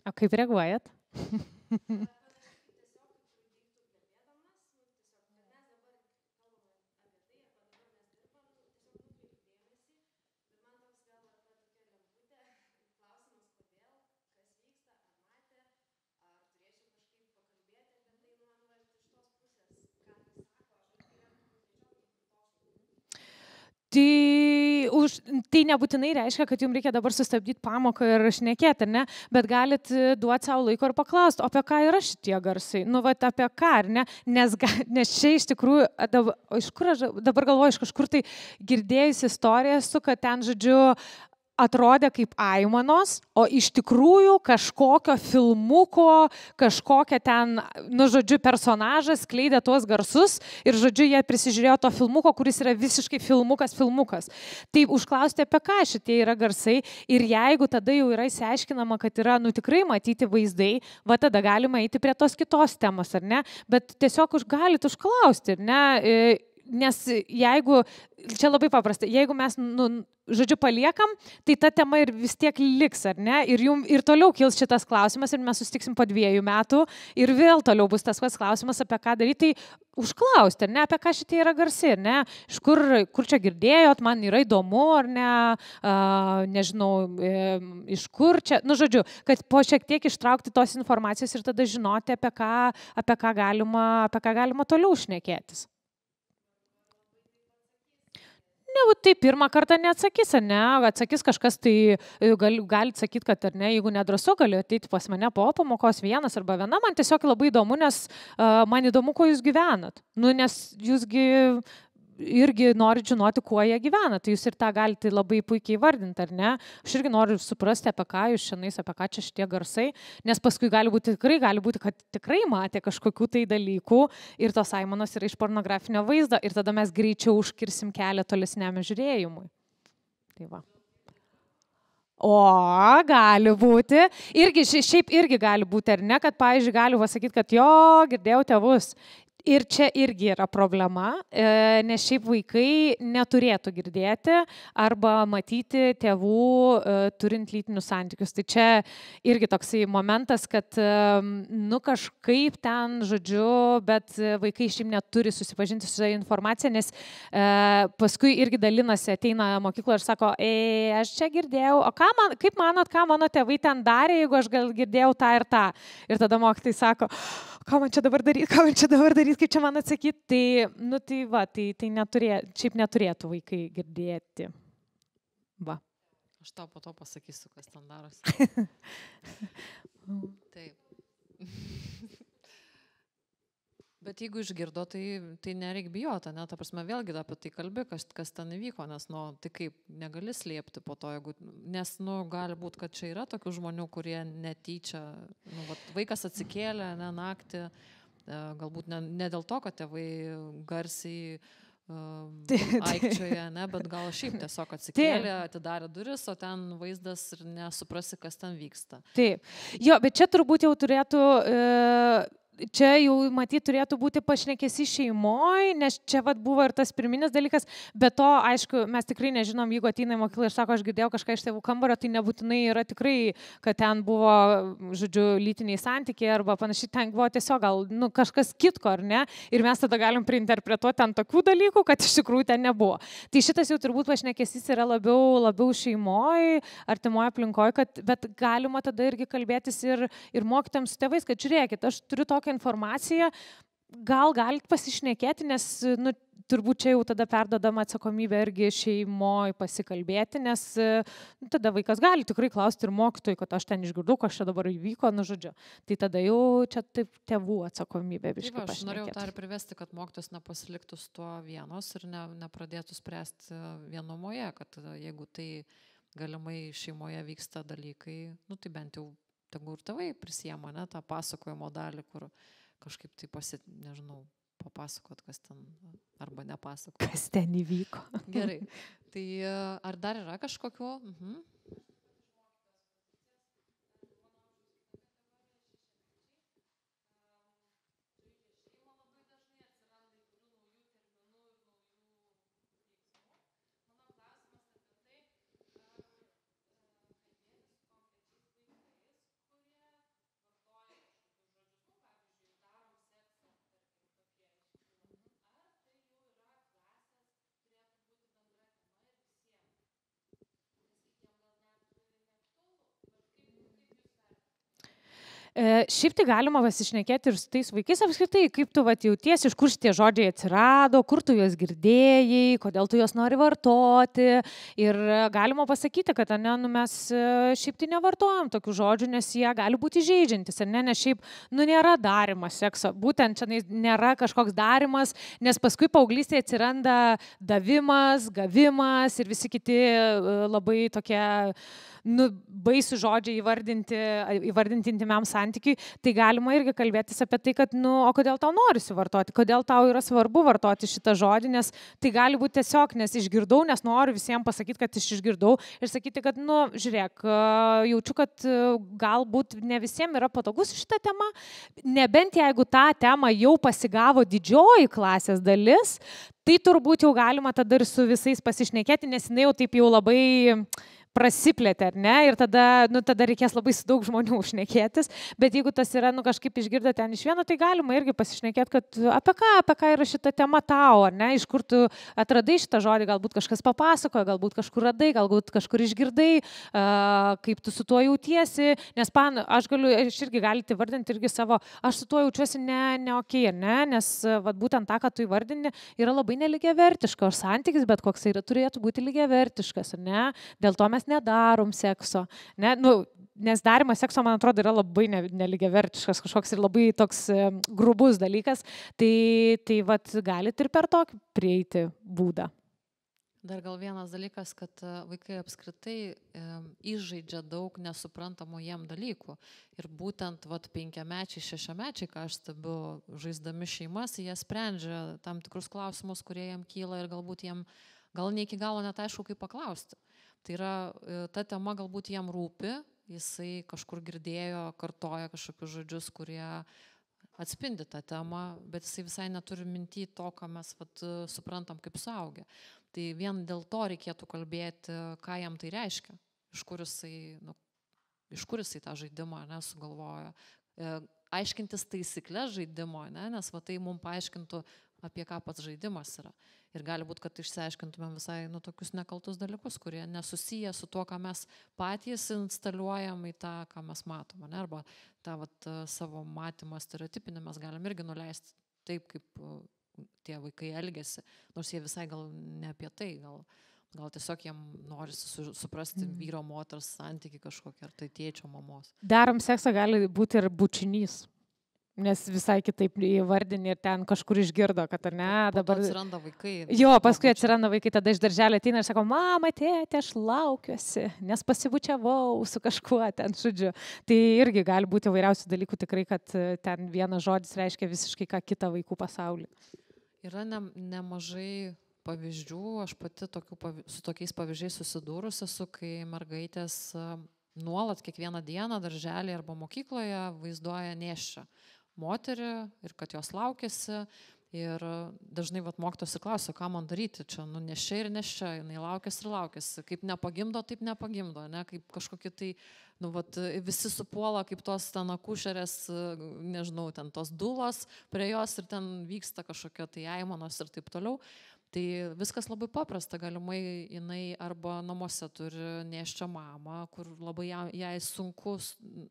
O kaip reaguojat? tai nebūtinai reiškia, kad jums reikia dabar sustabdyti pamoką ir šnekėti, ar ne, bet galit duoti savo laiko ir paklausti, apie ką yra šitie garsai, nu, va, apie ką, ar ne, nes čia iš tikrųjų, iš kur aš dabar galvoju, iš kažkur tai girdėjus istoriją su, kad ten, žodžiu, atrodė kaip aimanos, o iš tikrųjų kažkokio filmuko, kažkokia ten, nu, žodžiu, personažas skleidė tuos garsus ir, žodžiu, jie prisižiūrėjo to filmuko, kuris yra visiškai filmukas. Tai užklausti, apie ką šitie yra garsai ir jeigu tada jau yra įsiaiškinama, kad yra, nu, tikrai matyti vaizdai, va tada galima eiti prie tos kitos temos, ar ne, bet tiesiog galit užklausti, ar ne, nes jeigu, čia labai paprasta, jeigu mes, nu, žodžiu, paliekam, tai ta tema ir vis tiek liks, ar ne? Ir toliau kils šitas klausimas ir mes susitiksim po 2 metų ir vėl toliau bus tas pats klausimas, apie ką daryti, tai užklausti, ar ne, apie ką šitie yra garsi, ar ne? Iš kur čia girdėjot, man yra įdomu, ar ne, nežinau, iš kur čia, nu, žodžiu, kad po šiek tiek ištraukti tos informacijos ir tada žinoti, apie ką galima toliau šnekėtis. Ne, tai pirmą kartą neatsakys, ar ne, atsakys kažkas, tai gali sakyti, kad ar ne, jeigu nedrąsu, gali ateiti pas mane po pamokos vienas arba viena, man tiesiog labai įdomu, nes man įdomu, kuo jūs gyvenat, nu, nes jūsgi irgi norit žinoti, kuo jie gyvena, tai jūs ir tą galite labai puikiai vardinti, ar ne, aš irgi noriu suprasti, apie ką jūs šiandien, apie ką čia šitie garsai, nes paskui gali būti, kad tikrai matė kažkokių tai dalykų ir tos aimanos yra iš pornografinio vaizdo ir tada mes greičiau užkirsim kelią tolesniam žiūrėjimui. Tai va. O, gali būti. Šiaip irgi gali būti, ar ne, kad, pavyzdžiui, gali pasakyti, kad jo, girdėjau tėvus. Ir čia irgi yra problema, nes šiaip vaikai neturėtų girdėti arba matyti tėvų turint lytinius santykius. Tai čia irgi toksai momentas, kad, nu, kažkaip ten, žodžiu, bet vaikai šiaip neturi susipažinti su informacija, nes paskui irgi dalinasi, ateina mokykloje ir sako, aš čia girdėjau, o kaip manot, ką mano tėvai ten darė, jeigu aš gal girdėjau tą ir tą. Ir tada mokytojai sako, ką man čia dabar daryti, kaip čia man atsakyti, tai, nu, tai va, tai šiaip neturėtų vaikai girdėti. Va. Aš tau po to pasakysiu, kas ten darosi. Taip. Bet jeigu išgirdo, tai nereik bijoti, ne? Ta prasme, vėlgi apie tai kalbi, kas ten įvyko, nes, nu, tai kaip negali slėpti po to, nes, nu, gali būti, kad čia yra tokių žmonių, kurie netyčia, nu, vaikas atsikėlė, ne, naktį, galbūt ne dėl to, kad tėvai garsiai aikčioje, ne, bet gal šiaip tiesiog atsikėlė, atidarė duris, o ten vaizdas ir nesuprasi, kas ten vyksta. Taip. Jo, bet čia turbūt jau turėtų... Čia jau, matyt, turėtų būti pašnekėsi šeimoje, nes čia vat buvo ir tas pirminis dalykas, bet to, aišku, mes tikrai nežinom, jeigu ateina į mokyklą ir sako, aš girdėjau kažką iš tėvų kambario, tai nebūtinai yra tikrai, kad ten buvo, žodžiu, lytiniai santykiai arba panašiai, ten buvo tiesiog gal, nu, kažkas kitko, ar ne, ir mes tada galim priinterpretuoti ten tokių dalykų, kad iš tikrųjų ten nebuvo. Tai šitas jau turbūt pašnekėsis yra labiau šeimoje, artimoje aplinkoje, bet galima tada irgi kalbėtis ir mokytams su tėvais, kad žiūrėkit, aš turiu tokią informaciją, gal galit pasišnekėti, nes, nu, turbūt čia jau tada perdodama atsakomybė irgi šeimoje pasikalbėti, nes tada vaikas gali tikrai klausti ir mokytojui, kad aš ten išgirdau, kas čia dabar įvyko, nu, žodžiu. Tai tada jau čia taip tėvų atsakomybė biškai pašnekėti. Aš norėjau dar privesti, kad mokytojas nepasiliktų su tuo vienos ir nepradėtų spręsti vienumoje, kad jeigu tai galimai šeimoje vyksta dalykai, nu, tai bent jau tegu ir tėvai prisiema, ne, tą pasakojimo dalį, kur kažkaip tai nežinau, papasakot, kas ten, arba nepasakot. Kas ten įvyko. Gerai. Tai ar dar yra kažkokių? Šiaip tai galima pasišnekėti ir su tais vaikais apskritai, kaip tu jautiesi, iš kur šitie žodžiai atsirado, kur tu juos girdėjai, kodėl tu juos nori vartoti. Ir galima pasakyti, kad mes šiaip tai nevartojam tokių žodžių, nes jie gali būti žeidžiantis, nes šiaip nėra darimas sekso. Būtent čia nėra kažkoks darimas, nes paskui paauglystėje atsiranda davimas, gavimas ir visi kiti labai tokie baisų žodžiai įvardinti intimiam santykiui, tai galima irgi kalbėtis apie tai, kad, o kodėl tau norisi vartoti, kodėl tau yra svarbu vartoti šitą žodį, nes tai gali būti tiesiog, nes išgirdau, nes noriu visiems pasakyti, kad išgirdau ir sakyti, kad, žiūrėk, jaučiu, kad galbūt ne visiems yra patogus šitą temą, nebent jeigu tą temą jau pasigavo didžioji klasės dalis, tai turbūt jau galima tada ir su visais pasišnekėti, nes jinai jau taip jau labai prasiplėtė, ar ne? Ir tada reikės labai su daug žmonių šnekėtis, bet jeigu tas yra, kažkaip išgirdo ten iš vieno, tai galima irgi pasišnekėti, kad apie ką yra šita tema tau, ar ne? Iš kur tu atradai šitą žodį, galbūt kažkas papasakojo, galbūt kažkur radai, galbūt kažkur išgirdai, kaip tu su tuo jautiesi, nes aš irgi galite vardinti irgi savo, aš su tuo jaučiuosi ne okei, ne? Nes būtent tą, ką tu įvardini, yra labai nelygiavertiška, o santykis bet koks turėtų būti lygiavertiškas, ar ne? Dėl to mes nedarom sekso, ne? Nes darimas sekso, man atrodo, yra labai nelygiavertiškas kažkoks ir labai toks grubus dalykas, tai galit ir per tokį prieiti būdą. Dar gal vienas dalykas, kad vaikai apskritai įžaidžia daug nesuprantamų jiem dalykų. Ir būtent 5-mečiai, 6-mečiai, ką aš stebiu, žaisdami šeimas, jie sprendžia tam tikrus klausimus, kurie jiem kyla ir galbūt jiem gal ne iki galo net aišku, kaip paklausti. Tai yra, ta tema galbūt jam rūpi, jisai kažkur girdėjo, kartoja kažkokius žodžius, kurie atspindi tą temą, bet jisai visai neturi minty to, ką mes suprantam kaip suaugę. Tai vien dėl to reikėtų kalbėti, ką jam tai reiškia, iš kur jisai tą žaidimą sugalvojo. Aiškintis taisyklės žaidimo, nes tai mums paaiškintų, apie ką pats žaidimas yra. Ir gali būti, kad išsiaiškintumėm visai tokius nekaltus dalykus, kurie nesusiję su tuo, ką mes patys instaliuojam į tą, ką mes matom. Arba tą savo matymą stereotipinį mes galim irgi nuleisti taip, kaip tie vaikai elgiasi, nors jie visai gal ne apie tai, gal tiesiog jiem norisi suprasti vyro moters santykį kažkokį, ar tai tėčio mamos. Darom seksą gali būti ir bučinys. Nes visai kitaip įvardini ir ten kažkur išgirdo, kad ar ne, dabar atsiranda vaikai. Jo, paskui atsiranda vaikai, tada iš darželio ateina ir sako, mama, tėtė, aš laukiuosi, nes pasibučiavau su kažkuo ten, žodžiu. Tai irgi gali būti įvairiausių dalykų tikrai, kad ten vienas žodis reiškia visiškai ką kitą vaikų pasaulį. Yra nemažai pavyzdžių, aš pati su tokiais pavyzdžiais susidūrus esu, kai mergaitės nuolat kiekvieną dieną darželį arba mokykloje vaizduoja nėščią moterį ir kad jos laukiasi. Ir dažnai mokytojas klausia, ką man daryti, čia neščia ir neščia, jinai laukiasi ir laukiasi, kaip nepagimdo, taip nepagimdo, kaip kažkokie tai, visi supuola kaip tos ten akušerės, nežinau, ten tos dulos prie jos ir ten vyksta kažkokia tai aimanos ir taip toliau. Tai viskas labai paprasta, galimai jinai arba namuose turi nėščią mamą, kur labai jai sunku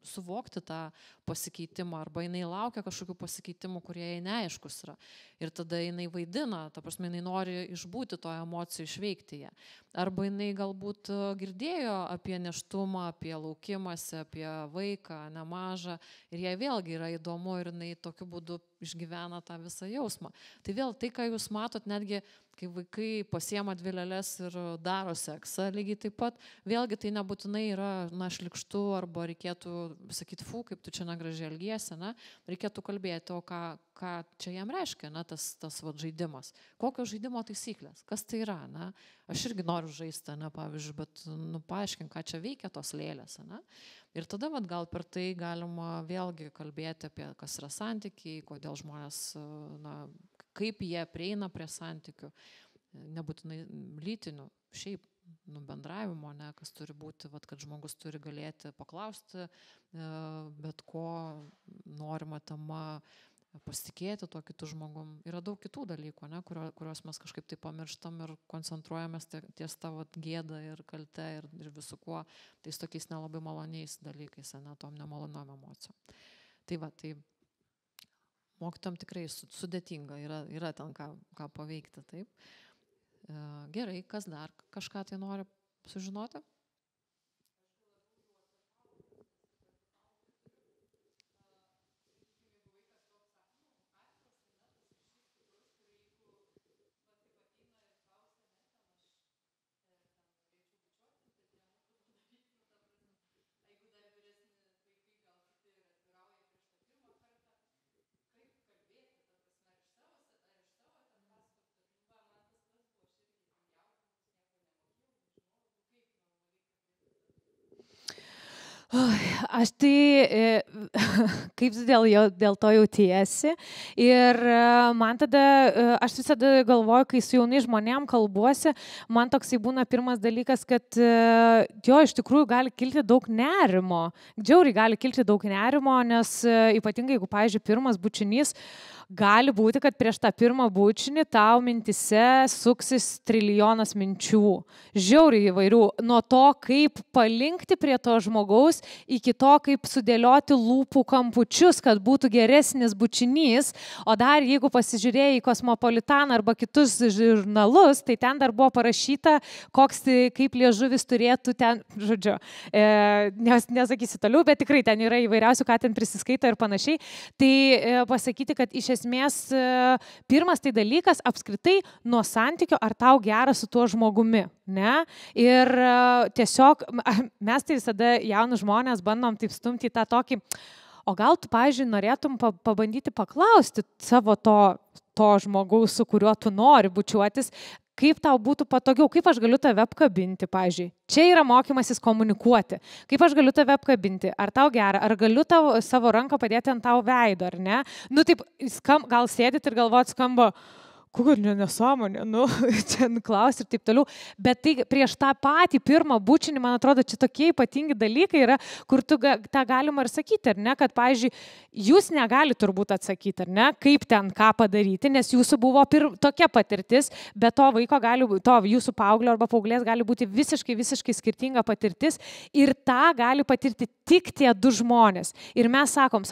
suvokti tą pasikeitimą, arba jinai laukia kažkokių pasikeitimų, kurie jai neaiškus yra. Ir tada jinai vaidina, ta prasme, jinai nori išbūti to emocijų, išveikti ją. Arba jinai galbūt girdėjo apie nėštumą, apie laukimąsi, apie vaiką nemažą ir jai vėlgi yra įdomu ir jinai tokiu būdu išgyvena tą visą jausmą. Tai vėl tai, ką jūs matot, netgi kai vaikai pasiema 2 lėles ir daro seksą, lygiai taip pat, vėlgi tai nebūtinai yra šlykštu arba reikėtų sakyti, kaip tu čia negražiai elgiesi, reikėtų kalbėti, o ką čia jam reiškia, tas žaidimas. Kokios žaidimo taisyklės, kas tai yra, aš irgi noriu žaisti, pavyzdžiui, bet paaiškink, ką čia veikia tos lėlės, Ir tada gal per tai galima vėlgi kalbėti apie kas yra santykiai, kodėl žmonės, kaip jie prieina prie santykių, nebūtinai lytinių, šiaip bendravimo, kas turi būti, kad žmogus turi galėti paklausti bet ko norima tema, pasitikėti tuo kitu žmogum. Yra daug kitų dalykų, kuriuos mes kažkaip tai pamirštam ir koncentruojamės ties tavo gėdą ir kalte ir visu kuo, tais tokiais nelabai maloniais dalykais, tom nemaloniom emocijom. Tai va, tai mokytojam tikrai sudėtinga, yra ten ką paveikti, taip. Gerai, kas dar kažką tai nori sužinoti? Aš tai, kaip dėl to jautiesi. Ir man tada, aš visada galvoju, kai su jaunai žmonėm kalbuosi, man toksai būna pirmas dalykas, kad jo iš tikrųjų gali kilti daug nerimo. Džiauriai gali kilti daug nerimo, nes ypatingai, jeigu, pavyzdžiui, pirmas bučinys, gali būti, kad prieš tą pirmą bučinį tau mintise suksis trilijonas minčių. Žiauriai įvairių. Nuo to, kaip palinkti prie to žmogaus, iki to, kaip sudėlioti lūpų kampučius, kad būtų geresnis bučinys. O dar, jeigu pasižiūrėjai į Kosmopolitaną arba kitus žurnalus, tai ten dar buvo parašyta, kaip liežuvis turėtų ten, žodžiu, nesakysiu toliau, bet tikrai ten yra įvairiausių, ką ten prisiskaita ir panašiai. Tai pasakyti, kad iš esmės pirmas tai dalykas apskritai nuo santykio, ar tau gera su tuo žmogumi, ne? Ir tiesiog mes tai visada jaunus žmonės bandom taip stumti į tą tokį, o gal tu, pavyzdžiui, norėtum pabandyti paklausti savo to žmogaus, su kuriuo tu nori bučiuotis, kaip tau būtų patogiau, kaip aš galiu tave apkabinti, pavyzdžiui. Čia yra mokymasis komunikuoti. Kaip aš galiu tave apkabinti, ar tau gera, ar galiu savo ranką padėti ant tau veido, ar ne? Nu taip, gal sėdit ir galvot skamba, kokia nesąmonė, čia klausi ir taip toliau. Bet tai prieš tą patį pirmą bučinį, man atrodo, čia tokie ypatingi dalykai yra, kur tu tą galima ir sakyti, ar ne, kad, pavyzdžiui, jūs negali turbūt atsakyti, ar ne, kaip ten ką padaryti, nes jūsų buvo tokia patirtis, bet to vaiko jūsų paauglio arba paauglės gali būti visiškai skirtinga patirtis ir tą gali patirti tik tie du žmonės. Ir mes sakom,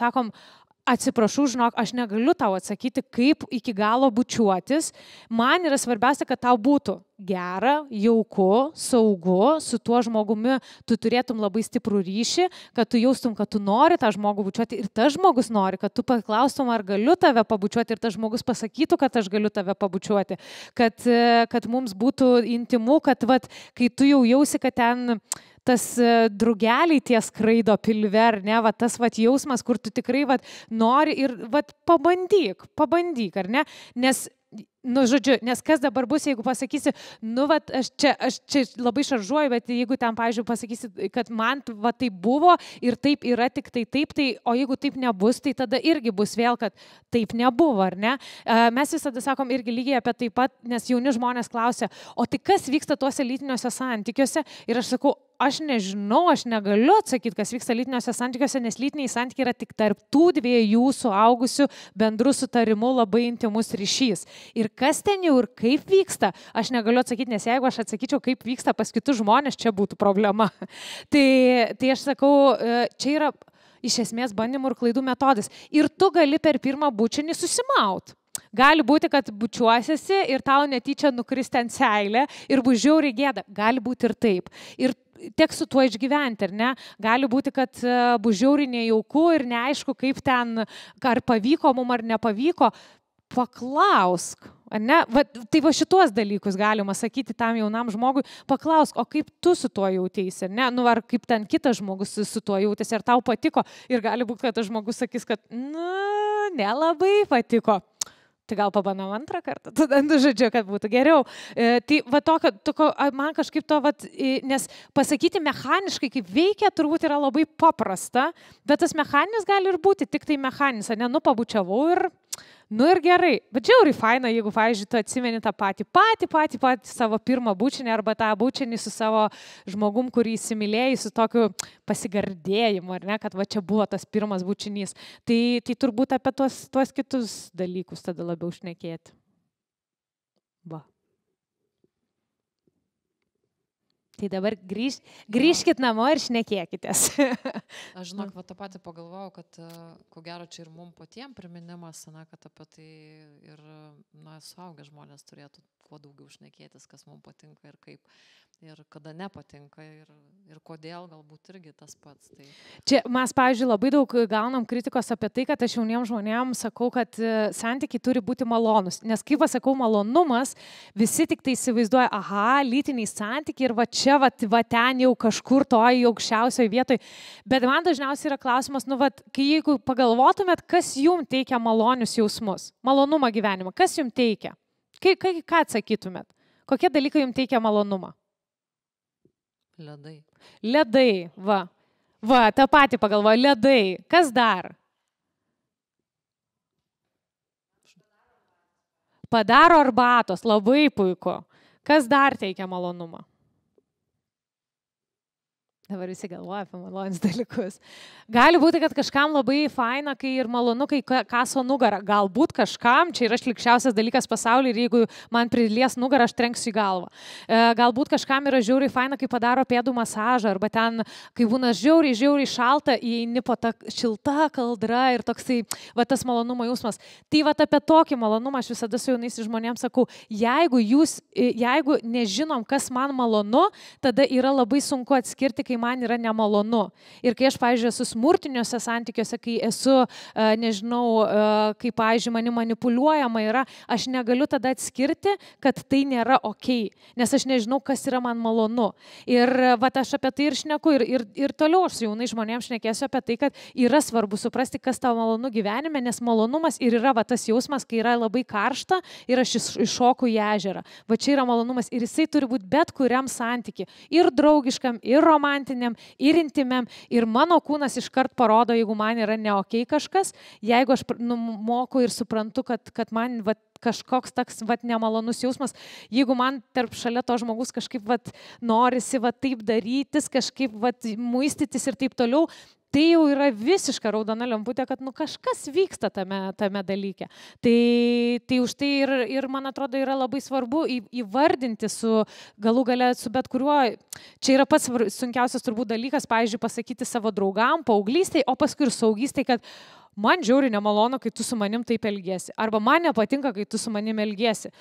atsiprašau, žinok, aš negaliu tau atsakyti, kaip iki galo bučiuotis. Man yra svarbiausia, kad tau būtų gera, jauku, saugu, su tuo žmogumi tu turėtum labai stiprų ryšį, kad tu jaustum, kad tu nori tą žmogų bučiuoti ir tas žmogus nori, kad tu paklaustum, ar galiu tave pabučiuoti ir tas žmogus pasakytų, kad aš galiu tave pabučiuoti, kad mums būtų intimu, kad kai tu jau jausi, kad ten tas drugeliai tie skraido pilve, ar ne, tas jausmas, kur tu tikrai nori ir pabandyk, ar ne, nes žodžiu, nes kas dabar bus, jeigu pasakysi, aš čia labai šaržuoju, bet jeigu ten, pavyzdžiui, pasakysi, kad man tai buvo ir taip yra tik tai taip, o jeigu taip nebus, tai tada irgi bus vėl, kad taip nebuvo, ar ne? Mes visada sakom irgi lygiai apie taip pat, nes jauni žmonės klausia, o tai kas vyksta tuose lytiniuose santykiuose? Ir aš sakau, aš nežinau, aš negaliu atsakyti, kas vyksta lytiniuose santykiuose, nes lytiniai santykiai yra tik tarp tų dviejų suaugusių bendrų sutarimų labai intimus ryšys. Ir kas ten jau ir kaip vyksta, aš negaliu atsakyti, nes jeigu aš atsakyčiau, kaip vyksta pas kitus žmonės, čia būtų problema. Tai aš sakau, čia yra iš esmės bandymų ir klaidų metodas. Ir tu gali per pirmą bučinį susimaut. Gali būti, kad bučiuosiesi ir tau netyčia nukristi ant seilę ir bus žiauriai gėda. Gali būti ir taip. Ir teks su tuo išgyventi, ar ne? Gali būti, kad bus žiauriai nejauku ir neaišku, kaip ten, ar pavyko mum ar nepavyko. Paklausk, ar ne? Tai šituos dalykus galima sakyti tam jaunam žmogui, paklausk, o kaip tu su tuo jautėsi, ar ne? Ar kaip ten kitas žmogus su tuo jautėsi, ar tau patiko, ir gali būti, kad tas žmogus sakys, kad nelabai patiko. Tai gal pabandom antrą kartą, tada, žodžiu, kad būtų geriau. Tai tokio, man kažkaip nes pasakyti mechaniškai, kaip veikia, turbūt yra labai paprasta, bet tas mechaninis gali ir būti, tik tai mechaninis, ne, pabučiavau ir gerai. Bet žiauriai faina, jeigu, pavyzdžiui, tu atsimeni tą patį savo pirmą bučinį arba tą bučinį su savo žmogum, kurį įsimylėjai, su tokiu pasigardėjimu, ar ne, kad čia buvo tas pirmas bučinys. Tai turbūt apie tuos kitus dalykus tada labiau šnekėti. Va. Tai dabar grįžkit namo ir šnekėkitės. Aš žinok, va tą patį pagalvojau, kad ko gero čia ir mums patiems priminimas, na, kad apie tai ir suaugę žmonės turėtų kuo daugiau šnekėtis, kas mums patinka ir kaip. Ir kada nepatinka ir kodėl, galbūt irgi tas pats. Tai... Čia mes, pavyzdžiui, labai daug gaunam kritikos apie tai, kad aš jauniems žmonėms sakau, kad santykiai turi būti malonus. Nes kai pasakau malonumas, visi tik tai įsivaizduoja, aha, lytiniai santykiai ir va čia, va ten jau kažkur toj aukščiausioje vietoje. Bet man dažniausiai yra klausimas, nu, va, kai jeigu pagalvotumėt, kas jums teikia malonius jausmus, malonumą gyvenimą, kas jums teikia? Ką atsakytumėt? Kokie dalykai jums teikia malonumą? Ledai. Ledai, va. Va, tą patį pagalvoju, ledai. Kas dar? Padaro arbatos, labai puiku. Kas dar teikia malonumą? Dabar visi galvoja apie malonius dalykus. Gali būti, kad kažkam labai faina, kai ir malonu, kai kaso nugarą. Galbūt kažkam, čia yra šlikščiausias dalykas pasaulyje ir jeigu man prilies nugarą, aš trenksiu į galvą. Galbūt kažkam yra žiauriai faina, kai padaro pėdų masažą, arba ten, kai būna žiauriai šalta, įeini po tą šiltą kaldrą ir toksai, va tas malonumo jausmas. Tai va apie tokį malonumą aš visada su jaunais žmonėms sakau, jeigu nežinom, kas man malonu, tada yra labai sunku atskirti, kai man yra nemalonu. Ir kai aš, pavyzdžiui, esu smurtiniuose santykiuose, kai esu, nežinau, kai, pavyzdžiui, mani manipuliuojama yra, aš negaliu tada atskirti, kad tai nėra okei, nes aš nežinau, kas yra man malonu. Ir va, aš apie tai ir šneku ir toliau aš su jaunai žmonėms šnekėsiu apie tai, kad yra svarbu suprasti, kas tau malonu gyvenime, nes malonumas ir yra va, tas jausmas, kai yra labai karšta ir aš iššoku į ežerą. Va čia yra malonumas ir jisai turi būti bet kuriam santykiui. Ir draugiškam, ir romantiniam, ir intimiam, ir mano kūnas iškart parodo, jeigu man yra neokei kažkas, jeigu aš moku ir suprantu, kad man kažkoks toks nemalonus jausmas, jeigu man tarp šalia to žmogus kažkaip norisi taip darytis, kažkaip muistytis ir taip toliau, tai jau yra visiška raudona lemputė, kad kažkas vyksta tame dalyke. Tai už tai ir man atrodo yra labai svarbu įvardinti galų gale su bet kuriuo. Čia yra pats sunkiausias turbūt dalykas, pavyzdžiui, pasakyti savo draugam, paauglystėj, o paskui ir saugystėj, kad man žiauriai nemalonu, kai tu su manim taip elgiesi. Arba man nepatinka, kai tu su manim elgiesi.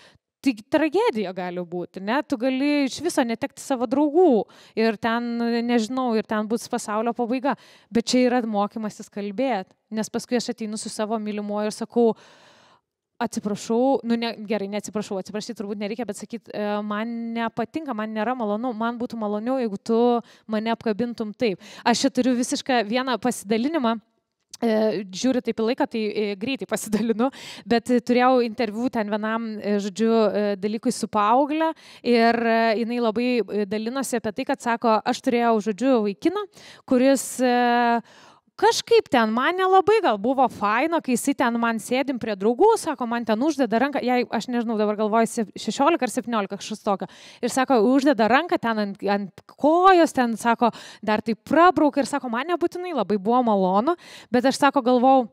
Tai tragedija gali būti, ne? Tu gali iš viso netekti savo draugų ir ten, nežinau, ir ten bus pasaulio pabaiga. Bet čia yra mokymasis kalbėti, nes paskui aš ateinu su savo mylimuoju ir sakau, atsiprašau, gerai, neatsiprašau, atsiprašyti turbūt nereikia, bet sakyti, man nepatinka, man nėra malonu, man būtų maloniau, jeigu tu mane apkabintum taip. Aš čia turiu visišką vieną pasidalinimą. Žiūriu taip į laiką, tai greitai pasidalinu, bet turėjau interviu ten vienam, dalykui su paaugle ir jinai labai dalinosi apie tai, kad sako, aš turėjau, vaikiną, kuris kažkaip ten man nelabai gal buvo faino, kai jisai ten man sėdim prie draugų, sako, man ten uždeda ranką, aš nežinau, dabar galvoju, 16 ar 17 kažkas tokio. Ir sako, uždeda ranką ten ant kojos, ten sako, dar tai prabraukia ir sako, man nebūtinai labai buvo malonu, bet aš sako, galvau,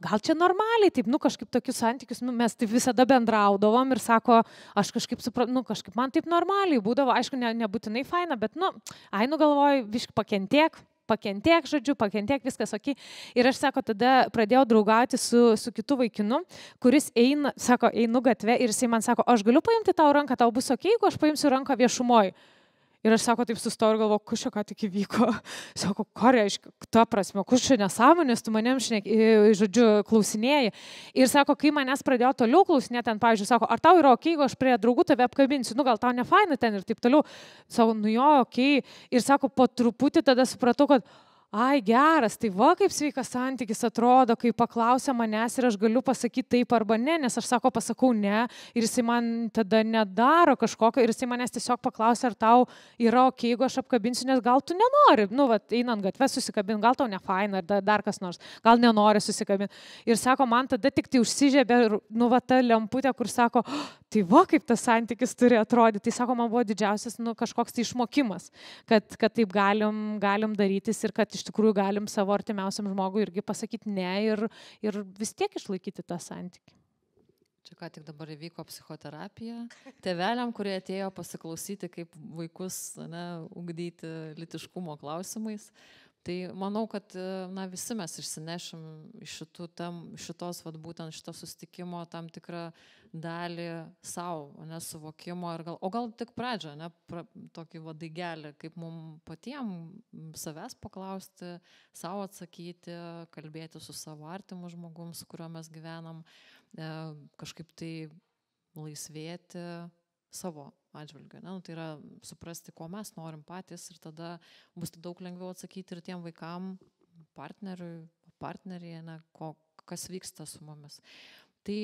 gal čia normaliai, taip, kažkaip tokius santykius, mes taip visada bendraudavom ir sako, aš kažkaip suprantu, kažkaip man taip normaliai būdavo, aišku, nebūtinai faina, bet, galvoju, viškai pakentiek, viskas ok. Ir aš, sako, tada pradėjau draugauti su kitu vaikinu, kuris einu gatve ir jisai man sako, aš galiu paimti tau ranką, tau bus ok, jeigu aš paimsiu ranką viešumoj. Ir aš, sako, taip sustojau ir galvoju, kur čia ką tik įvyko. Sako, ką reiškia, ta prasme, kur čia nesąmonės, tu manim klausinėjai. Ir sako, kai manęs pradėjo toliau klausinėti, ten, pavyzdžiui, sako, ar tau yra ok, jeigu aš prie draugų tave apkabinsiu, gal tau nefaina ten ir taip toliau. Sako, jo, ok. Ir sako, po truputį tada supratau, kad ai, geras, tai va kaip sveikas santykis atrodo, kai paklausia manęs ir aš galiu pasakyti taip arba ne, nes aš pasakau ne ir jisai man tada nedaro kažkokio ir jisai manęs tiesiog paklausia, ar tau yra ok, jeigu aš apkabinsiu, nes gal tu nenori, einant gatvę susikabinti, gal tau nefaina ar dar kas nors, gal nenori susikabinti. Ir sako, man tada tik tai užsižiebė, ta lemputė, kur sako, tai va kaip tas santykis turi atrodyti. Tai sako, man buvo didžiausias kažkoks tai išmokimas, kad taip galim darytis ir kad iš tikrųjų galim savo artimiausiam žmogui irgi pasakyti ne ir vis tiek išlaikyti tą santykį. Čia ką tik dabar įvyko psichoterapija. Tėveliam, kurie atėjo pasiklausyti, kaip vaikus ugdyti lytiškumo klausimais. Tai manau, kad visi mes išsinešim iš šitos būtent šito susitikimo tam tikrą dalį savo, suvokimo, o gal tik pradžią, tokį daigelį, kaip mums patiems savęs paklausti, savo atsakyti, kalbėti su savo artimu žmogum, su kuriuo mes gyvenam, kažkaip tai laisvėti savo atžvilgiu. Tai yra suprasti, ko mes norim patys ir tada bus daug lengviau atsakyti ir tiem vaikam, partneriai, kas vyksta su mumis. Tai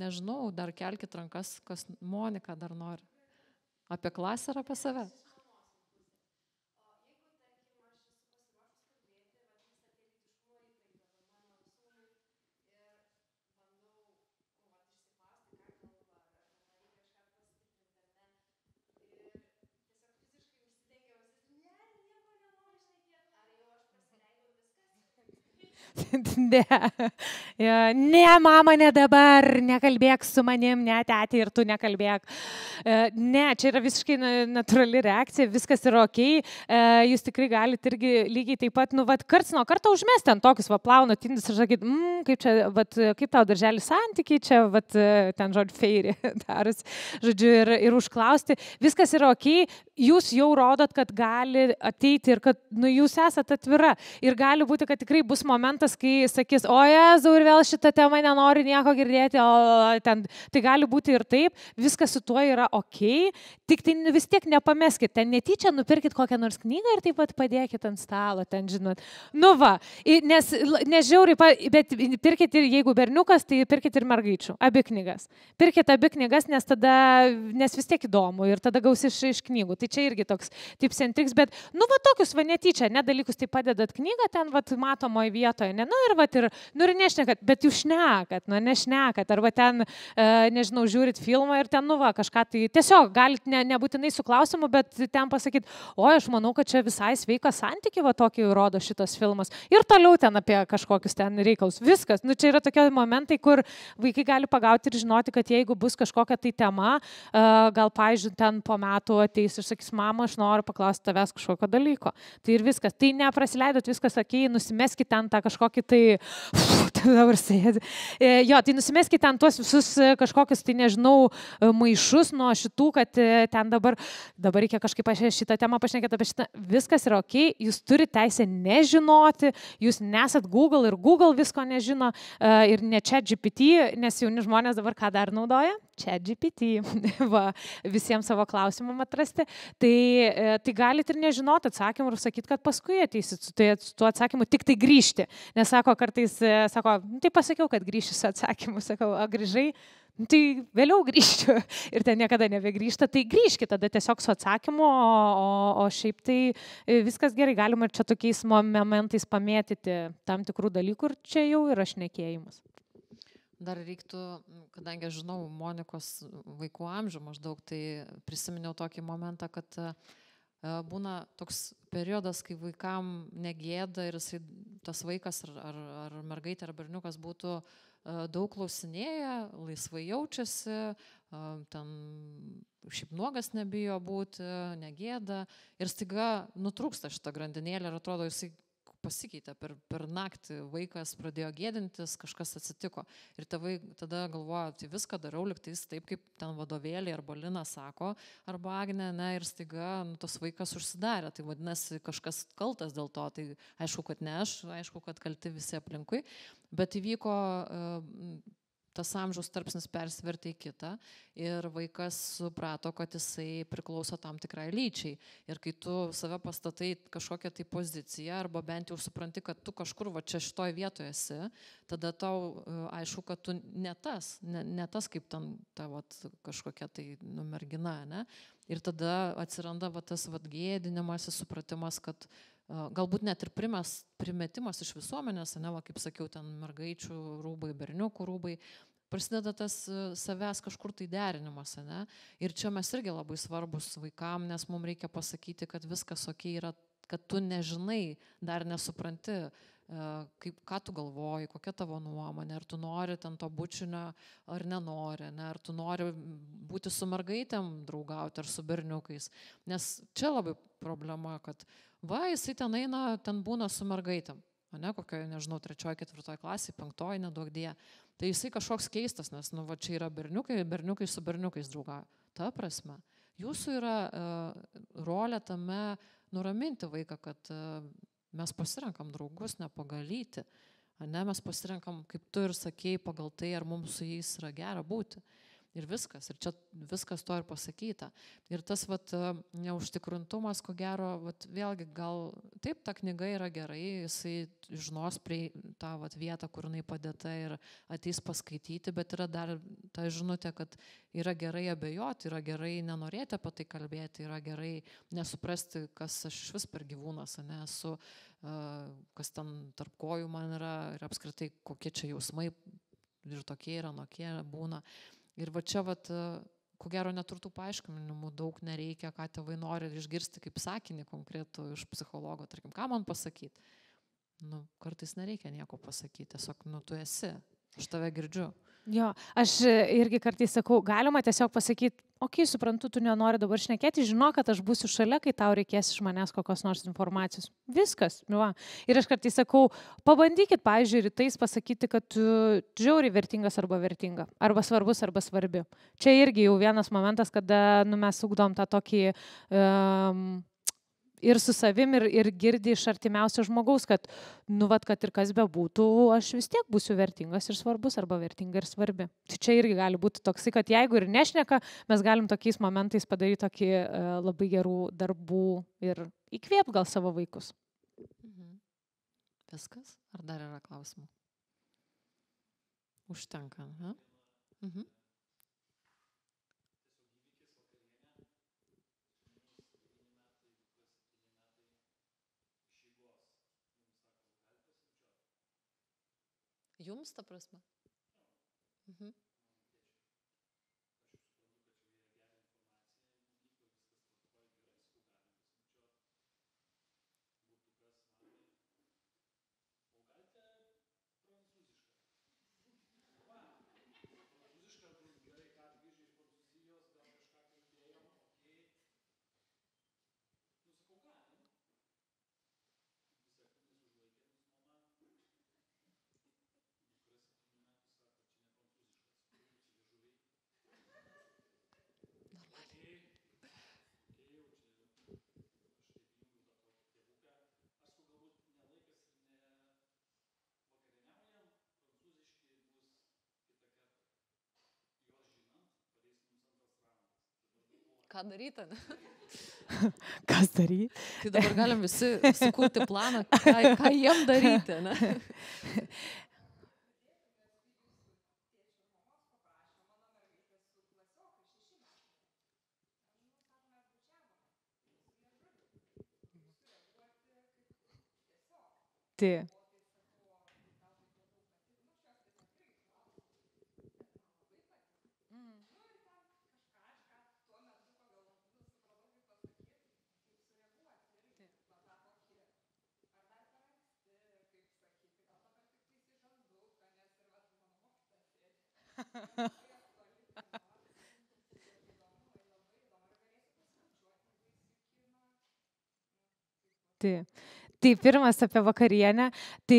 nežinau, dar kelkit rankas, kas Monika dar nori. Apie klasę ar apie save? Ne, mama, ne dabar, nekalbėk su manim, ne tėti ir tu nekalbėk. Ne, čia yra visiškai natūrali reakcija, viskas yra okei. Jūs tikrai galite irgi lygiai taip pat, karts nuo karto užmesti ant tokius, plaunat indus ir sakyt, kaip tau darželį santykiai, čia, ten, žodžiu, feiri daras, žodžiu, ir užklausti. Viskas yra okei, jūs jau rodot, kad gali ateiti ir kad, jūs esate atvira. Ir gali būti, kad tikrai bus momentas, kai sakys, o Jėzau, ir vėl šitą temą nenori nieko girdėti, tai gali būti ir taip, viskas su tuo yra okei, tik tai vis tiek nepameskit, ten netyčia nupirkit kokią nors knygą ir taip pat padėkit ant stalo, ten žinot. Nes nežiauriai, bet pirkit ir jeigu berniukas, tai pirkit ir mergaičių, abi knygas. Pirkit abi knygas, nes vis tiek įdomu ir tada gaus iš knygų. Tai čia irgi toks tips and tricks, bet, tokius netyčia, dalykus, tai padedat knygą ten, matomoje vietoje, ir nešnekat, bet jūs šnekat, nešnekat, arba ten, nežinau, žiūrit filmą ir ten, kažką tai tiesiog galit nebūtinai su klausimu, bet ten pasakyt, aš manau, kad čia visai sveika santyki, tokį rodo šitas filmas. Ir toliau ten apie kažkokius ten reikalus. Viskas. Čia yra tokie momentai, kur vaikai gali pagauti ir žinoti, kad jeigu bus kažkokia tai tema, gal, pavyzdžiui, ten po metų ateis ir sakys, mama, aš noriu paklausti tavęs kažkokio dalyko. Tai ir viskas. Tai neprasileidot, viskas okei, nusimeskit ten tą kažkokį tai dabar sėdi. Tai nusimeskit ten tuos visus kažkokius, tai nežinau, maišus nuo šitų, kad ten dabar reikia kažkaip šitą temą pašnekėti apie šitą. Viskas yra okei, jūs turite teisę nežinoti, jūs nesat Google ir Google visko nežino ir ne ChatGPT, nes jauni žmonės dabar ką dar naudoja? ChatGPT. Visiems savo klausimam atrasti. Tai galite ir nežinoti atsakymų ir sakyti, kad paskui ateisit su tuo atsakymu tik tai grįžti. Nes kartais sako, tai pasakiau, kad grįšiu su atsakymu, sakau, grįžai, tai vėliau grįžčiau ir ten niekada nebegrįžta, tai grįžkite tada tiesiog su atsakymu, o šiaip tai viskas gerai, galima ir čia tokiais momentais pamėtyti tam tikrų dalykų ir čia jau yra šnekėjimas. Dar reiktų, kadangi aš žinau Monikos vaikų amžių maždaug, tai prisiminiau tokį momentą, kad būna toks periodas, kai vaikam negėda ir tas vaikas ar mergaitė ar berniukas būtų daug klausinėję, laisvai jaučiasi, ten šiaip nuogas nebijo būti, negėda ir staiga nutrūksta šitą grandinėlę ir atrodo, jisai pasikeitė per naktį, vaikas pradėjo gėdintis, kažkas atsitiko. Ir tėvai tada galvoja, tai viską darau lygtais taip, kaip ten vadovėliai arba Lina sako, arba Agnė, ir staiga tas vaikas užsidarė. Tai vadinasi, kažkas kaltas dėl to. Tai aišku, kad ne aš, aišku, kad kalti visi aplinkui. Bet įvyko tas amžiaus tarpsnis persvertė į kitą ir vaikas suprato, kad jisai priklauso tam tikrai lyčiai. Ir kai tu save pastatai kažkokią tai poziciją arba bent jau supranti, kad tu kažkur čia šitoj vietoje esi, tada tau aišku, kad tu ne tas kaip ten ta kažkokia tai mergina, ne? Ir tada atsiranda tas gėdinimasis, supratimas, kad galbūt net ir primetimas iš visuomenės, kaip sakiau, ten mergaičių rūbai, berniukų rūbai, prasideda tas savęs kažkur tai derinimas, ir čia mes irgi labai svarbus vaikam, nes mums reikia pasakyti, kad viskas okei yra, kad tu nežinai, dar nesupranti ką tu galvoji, kokia tavo nuomonė, ar tu nori ten to bučinio, ar nenori, ne, ar tu nori būti su mergaitėm draugauti, ar su berniukais. Nes čia labai problema, kad jisai ten eina, ten būna su mergaitėm. Ne, kokioje, nežinau, 3, 4 klasėje, 5, nedaug die. Tai jisai kažkoks keistas, nes, čia yra berniukai su berniukais draugauja. Ta prasme, jūsų yra rolė tame nuraminti vaiką, kad mes pasirenkam draugus, nepagalyti. Ne, mes pasirenkam, kaip tu ir sakėjai, pagal tai, ar mums su jais yra gera būti. Ir viskas. Ir čia viskas to ir pasakyta. Ir tas neužtikrintumas, ko gero, vėlgi gal taip, ta knyga yra gerai, jisai žinos prie tą vietą, kur jinai padėta ir ateis paskaityti, bet yra dar ta žinutė, kad yra gerai abejoti, yra gerai nenorėti apie tai kalbėti, yra gerai nesuprasti, kas aš iš vis per gyvūnas, nesu, kas ten tarp kojų man yra ir apskritai kokie čia jausmai ir tokie ir anokie būna. Ir čia, ko gero, neturtų paaiškinimų daug nereikia, ką tėvai nori išgirsti kaip sakinį konkretų iš psichologo, tarkim, ką man pasakyti. Kartais nereikia nieko pasakyti, tiesiog, tu esi, aš tave girdžiu. Jo, aš irgi kartais sakau, galima tiesiog pasakyti, suprantu, tu nenori dabar šnekėti, žinok, kad aš būsiu šalia, kai tau reikės iš manęs kokios nors informacijos. Viskas. Va. Ir aš kartais sakau, pabandykit, pavyzdžiui, rytais pasakyti, kad tu žiauriai vertingas arba vertinga, arba svarbus arba svarbi. Čia irgi jau vienas momentas, kada mes ugdom tą tokį ir su savim, ir girdi iš artimiausio žmogaus, kad, kad ir kas bebūtų, aš vis tiek būsiu vertingas ir svarbus, arba vertinga ir svarbi. Tai čia irgi gali būti toksai, kad jeigu ir nešneka, mes galim tokiais momentais padaryti tokį labai gerų darbų ir įkvėpti gal savo vaikus. Viskas? Ar dar yra klausimų? Užtenka, ne? Jums, ta prasme? Ką daryti, ne? Kas daryti? Tai dabar galim visi sukurti planą, ką jiem daryti, ne? Tai. Tai pirmas apie vakarienę, tai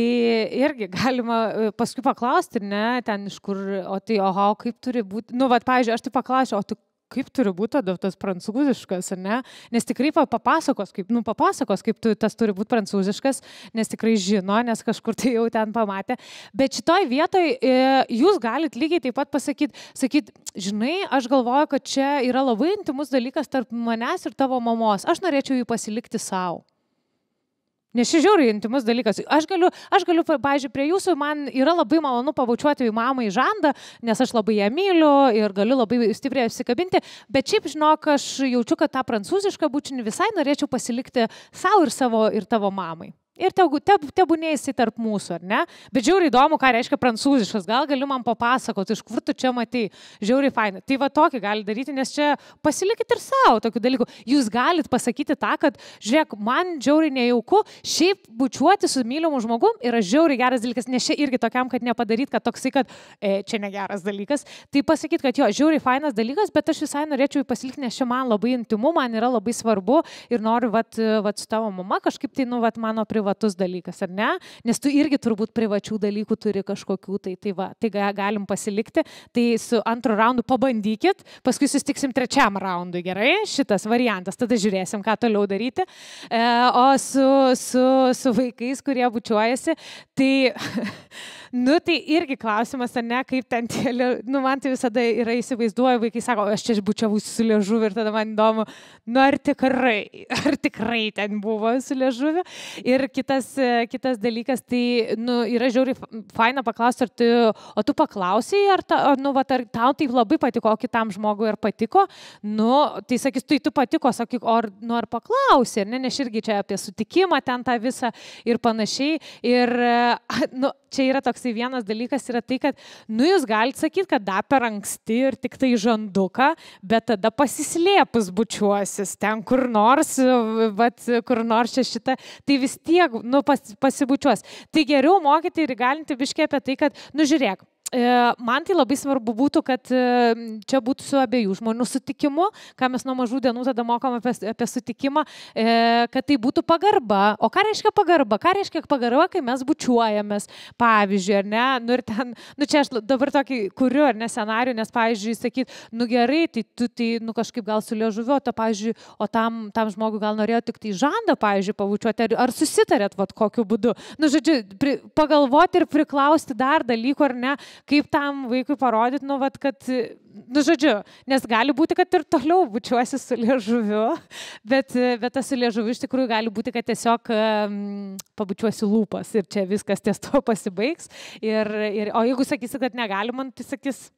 irgi galima paskui paklausti, ne, ten iš kur, kaip turi būti, pavyzdžiui, aš tai paklausiu, kaip turi būti tas prancūziškas, ne, nes tikrai papasakos, kaip tas turi būti prancūziškas, nes tikrai žino, nes kažkur tai jau ten pamatė, bet šitoj vietoj jūs galit lygiai taip pat sakyti, žinai, aš galvoju, kad čia yra labai intimus dalykas tarp manęs ir tavo mamos, aš norėčiau jį pasilikti savo. Nes šis žiauriai intimus dalykas. Aš galiu, pavyzdžiui, prie jūsų man yra labai malonu pabučiuoti į mamą į žandą, nes aš labai ją myliu ir galiu labai stipriai apsikabinti, bet šiaip, žinok, aš jaučiu, kad tą prancūzišką bučinį visai norėčiau pasilikti savo ir tavo mamai. Ir tebūnė jisai tarp mūsų, ar ne? Bet žiauriai įdomu, ką reiškia prancūziškas. Gal gali man papasakoti, iš kur tu čia matai. Žiauriai faina. Tai va tokį gali daryti, nes čia pasilikit ir savo tokių dalykų. Jūs galit pasakyti tą, kad, žiūrėk, man žiauriai nejauku, šiaip bučiuoti su mylimu žmogum yra žiauriai geras dalykas, nes čia irgi tokiam, kad nepadaryt, kad toksai, kad čia negeras dalykas. Tai pasakyti, kad jo, žiauriai fainas dalykas, bet aš visai norėčiau jį pasilikti, nes čia man labai intimu, man yra labai svarbu ir noriu, vat su tavo mama kažkaip tai, nu, vat mano privatus dalykas, ar ne? Nes tu irgi turbūt privačių dalykų turi kažkokių, tai galim pasilikti. Tai su antru raundu pabandykit, paskui sustiksim trečiam raundui, gerai? Šitas variantas, tada žiūrėsim, ką toliau daryti. O su vaikais, kurie bučiuojasi, tai... Nu, tai irgi klausimas, ar ne, kaip ten tie, nu, man tai visada yra įsivaizduoju, vaikai sako, aš čia bučiavausi su liežuviu ir tada man įdomu, nu, ar tikrai ten buvo su liežuviu. Ir kitas dalykas, tai, nu, yra žiauriai faina paklausti, o tu paklausai, ar tau tai labai patiko, o kitam žmogui ar patiko, nu, tai sakys, tu patiko, sakyk, ar paklausai, ne, nes irgi čia apie sutikimą ten tą visą ir panašiai. Ir, nu, čia yra toksai vienas dalykas, yra tai, kad, nu, jūs galite sakyti, kad da per anksti ir tik tai žanduką, bet tada pasislėpus bučiuosis ten kur nors čia šitą, tai vis tiek, nu, pasibučiuos. Tai geriau mokyti ir įgalinti biškį apie tai, kad, nu, žiūrėk, man tai labai svarbu būtų, kad čia būtų su abiejų žmonių sutikimu, ką mes nuo mažų dienų tada mokom apie sutikimą, kad tai būtų pagarba. O ką reiškia pagarba? Ką reiškia pagarba, kai mes bučiuojamės, pavyzdžiui, ar ne? Nu ir ten, nu čia aš dabar tokį kuriu, ar ne, scenarių, nes, pavyzdžiui, sakyt, nu gerai, tai tu tai, nu kažkaip gal su liežuviu, o pavyzdžiui, o tam žmogui gal norėjo tik tai žandą, pavyzdžiui, pabučiuoti, ar susitarėt, vat, kokiu būdu. Nu, žodžiu, pagalvoti ir priklausti dar dalykų, ar ne, kaip tam vaikui parodyti, nu, vat, kad, nu, žodžiu, nes gali būti, kad ir toliau bučiuosi su liežuviu, bet tas su liežuviu iš tikrųjų gali būti, kad tiesiog pabučiuosi lūpas ir čia viskas ties to pasibaigs. O jeigu sakysi, kad negalima, tai sakys,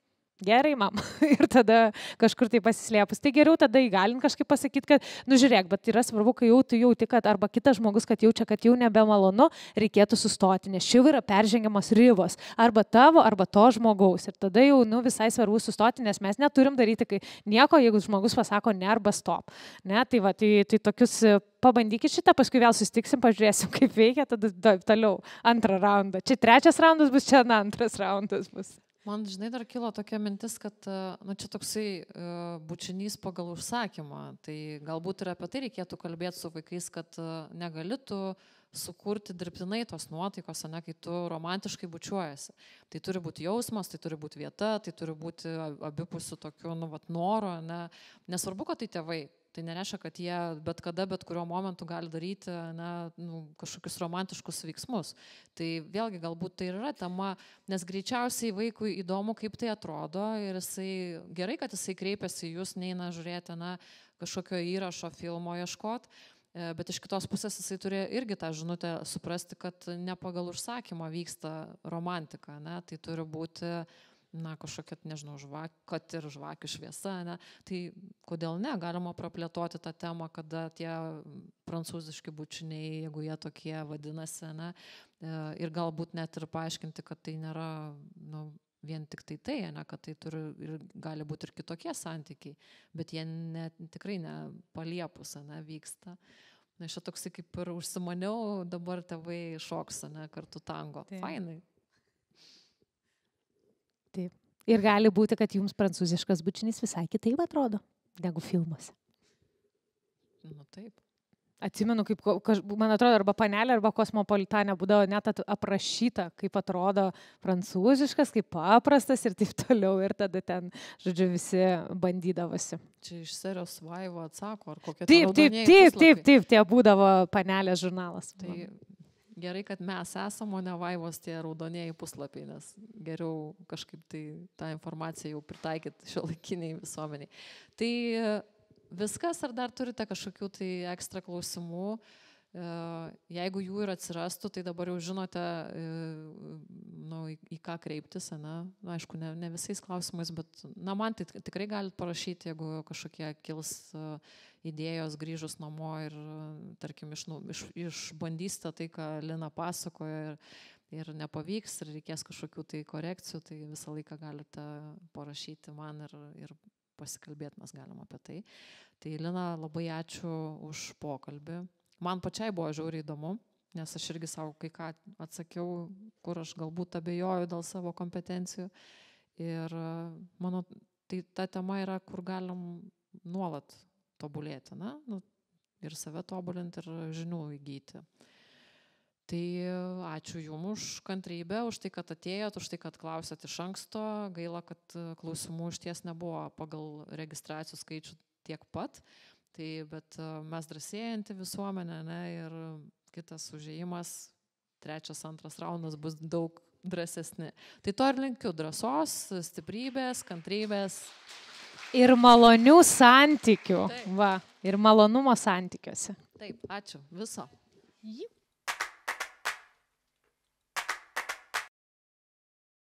gerai, mam. Ir tada kažkur tai pasislėpus. Tai geriau tada įgalint kažkaip pasakyti, kad, nu žiūrėk, bet yra svarbu, kai jau tu jauti, kad arba kitas žmogus, kad jaučia, kad jau nebemalonu, reikėtų sustoti, nes čia jau yra peržengiamos ribos. Arba tavo, arba to žmogaus. Ir tada jau, nu, visai svarbu sustoti, nes mes neturim daryti nieko, jeigu žmogus pasako ne arba stop. Ne, tai va, tai tokius pabandykit šitą, paskui vėl sustiksim, pažiūrėsim, kaip veikia, tada toliau antrą raundą. Čia trečias raundas bus, čia antras raundas bus. Man, žinai, dar kilo tokia mintis, kad, nu, čia toksai bučinys pagal užsakymą. Tai galbūt ir apie tai reikėtų kalbėti su vaikais, kad negalėtų sukurti dirbtinai tos nuotaikos, ne, kai tu romantiškai bučiuojasi. Tai turi būti jausmas, tai turi būti vieta, tai turi būti abipusių tokių, nu, vat, noro, ne. Nesvarbu, kad tai tėvai. Tai nereiškia, kad jie bet kada, bet kuriuo momentu gali daryti, na, nu, kažkokius romantiškus veiksmus. Tai vėlgi galbūt tai yra tema, nes greičiausiai vaikui įdomu, kaip tai atrodo ir jisai, gerai, kad jisai kreipiasi į jūs, neina žiūrėti, na, kažkokio įrašo filmo ieškot, bet iš kitos pusės jisai turi irgi tą žinutę suprasti, kad ne pagal užsakymą vyksta romantika, ne, tai turi būti, na, kažkokia, nežinau, kad ir žvakių šviesa, ne? Tai kodėl ne, galima praplėtoti tą temą, kada tie prancūziški bučiniai, jeigu jie tokie vadinasi, ne? Ir galbūt net ir paaiškinti, kad tai nėra, nu, vien tik tai, ne, kad tai turi ir gali būti ir kitokie santykiai, bet jie tikrai ne paliepus, ne, vyksta. Na, aš toksai kaip ir užsimaniau, dabar tėvai šoks, ne, kartu tango. Taip. Fainai. Taip. Ir gali būti, kad jums prancūziškas bučinys visai kitaip atrodo, negu filmuose. Nu taip. Atsimenu, kaip, man atrodo, arba Panelė, arba Kosmopolitanė būdavo net aprašyta, kaip atrodo prancūziškas, kaip paprastas ir taip toliau. Ir tada ten, žodžiu, visi bandydavosi. Čia iš serijos Vaiva atsako, ar kokie Taip, tie būdavo Panelės žurnalas. Tai gerai, kad mes esame, o ne Vaivos tie raudonieji puslapiai, nes geriau kažkaip tai tą informaciją jau pritaikyti šiuolaikiniai visuomeniai. Tai viskas, ar dar turite kažkokių tai ekstra klausimų? Jeigu jų ir atsirastų, tai dabar jau žinote, į ką kreiptis, ne? Na, aišku, ne visais klausimais, bet man tai tikrai galite parašyti, jeigu kažkokie kils idėjos grįžus namo ir, tarkim, išbandysite tai, ką Lina pasakojo ir nepavyks, ir reikės kažkokių tai korekcijų, tai visą laiką galite parašyti man ir pasikalbėti mes galim apie tai. Tai Lina, labai ačiū už pokalbį. Man pačiai buvo žiauriai įdomu, nes aš irgi savo kai ką atsakiau, kur aš galbūt abejoju dėl savo kompetencijų. Ir mano, tai ta tema yra, kur galim nuolat tobulėti, na? Ir save tobulinti, ir žinių įgyti. Tai ačiū Jums už kantrybę, už tai, kad atėjot, už tai, kad klausėt iš anksto. Gaila, kad klausimų išties nebuvo pagal registracijų skaičių tiek pat. Tai, bet mes drąsėjanti visuomenė, ne, ir kitas užėjimas, 3, 2 raundas bus daug drąsesni. Tai to ir linkiu drąsos, stiprybės, kantrybės. Ir malonių santykių. Taip. Va, ir malonumo santykiuose. Taip, ačiū. Viso.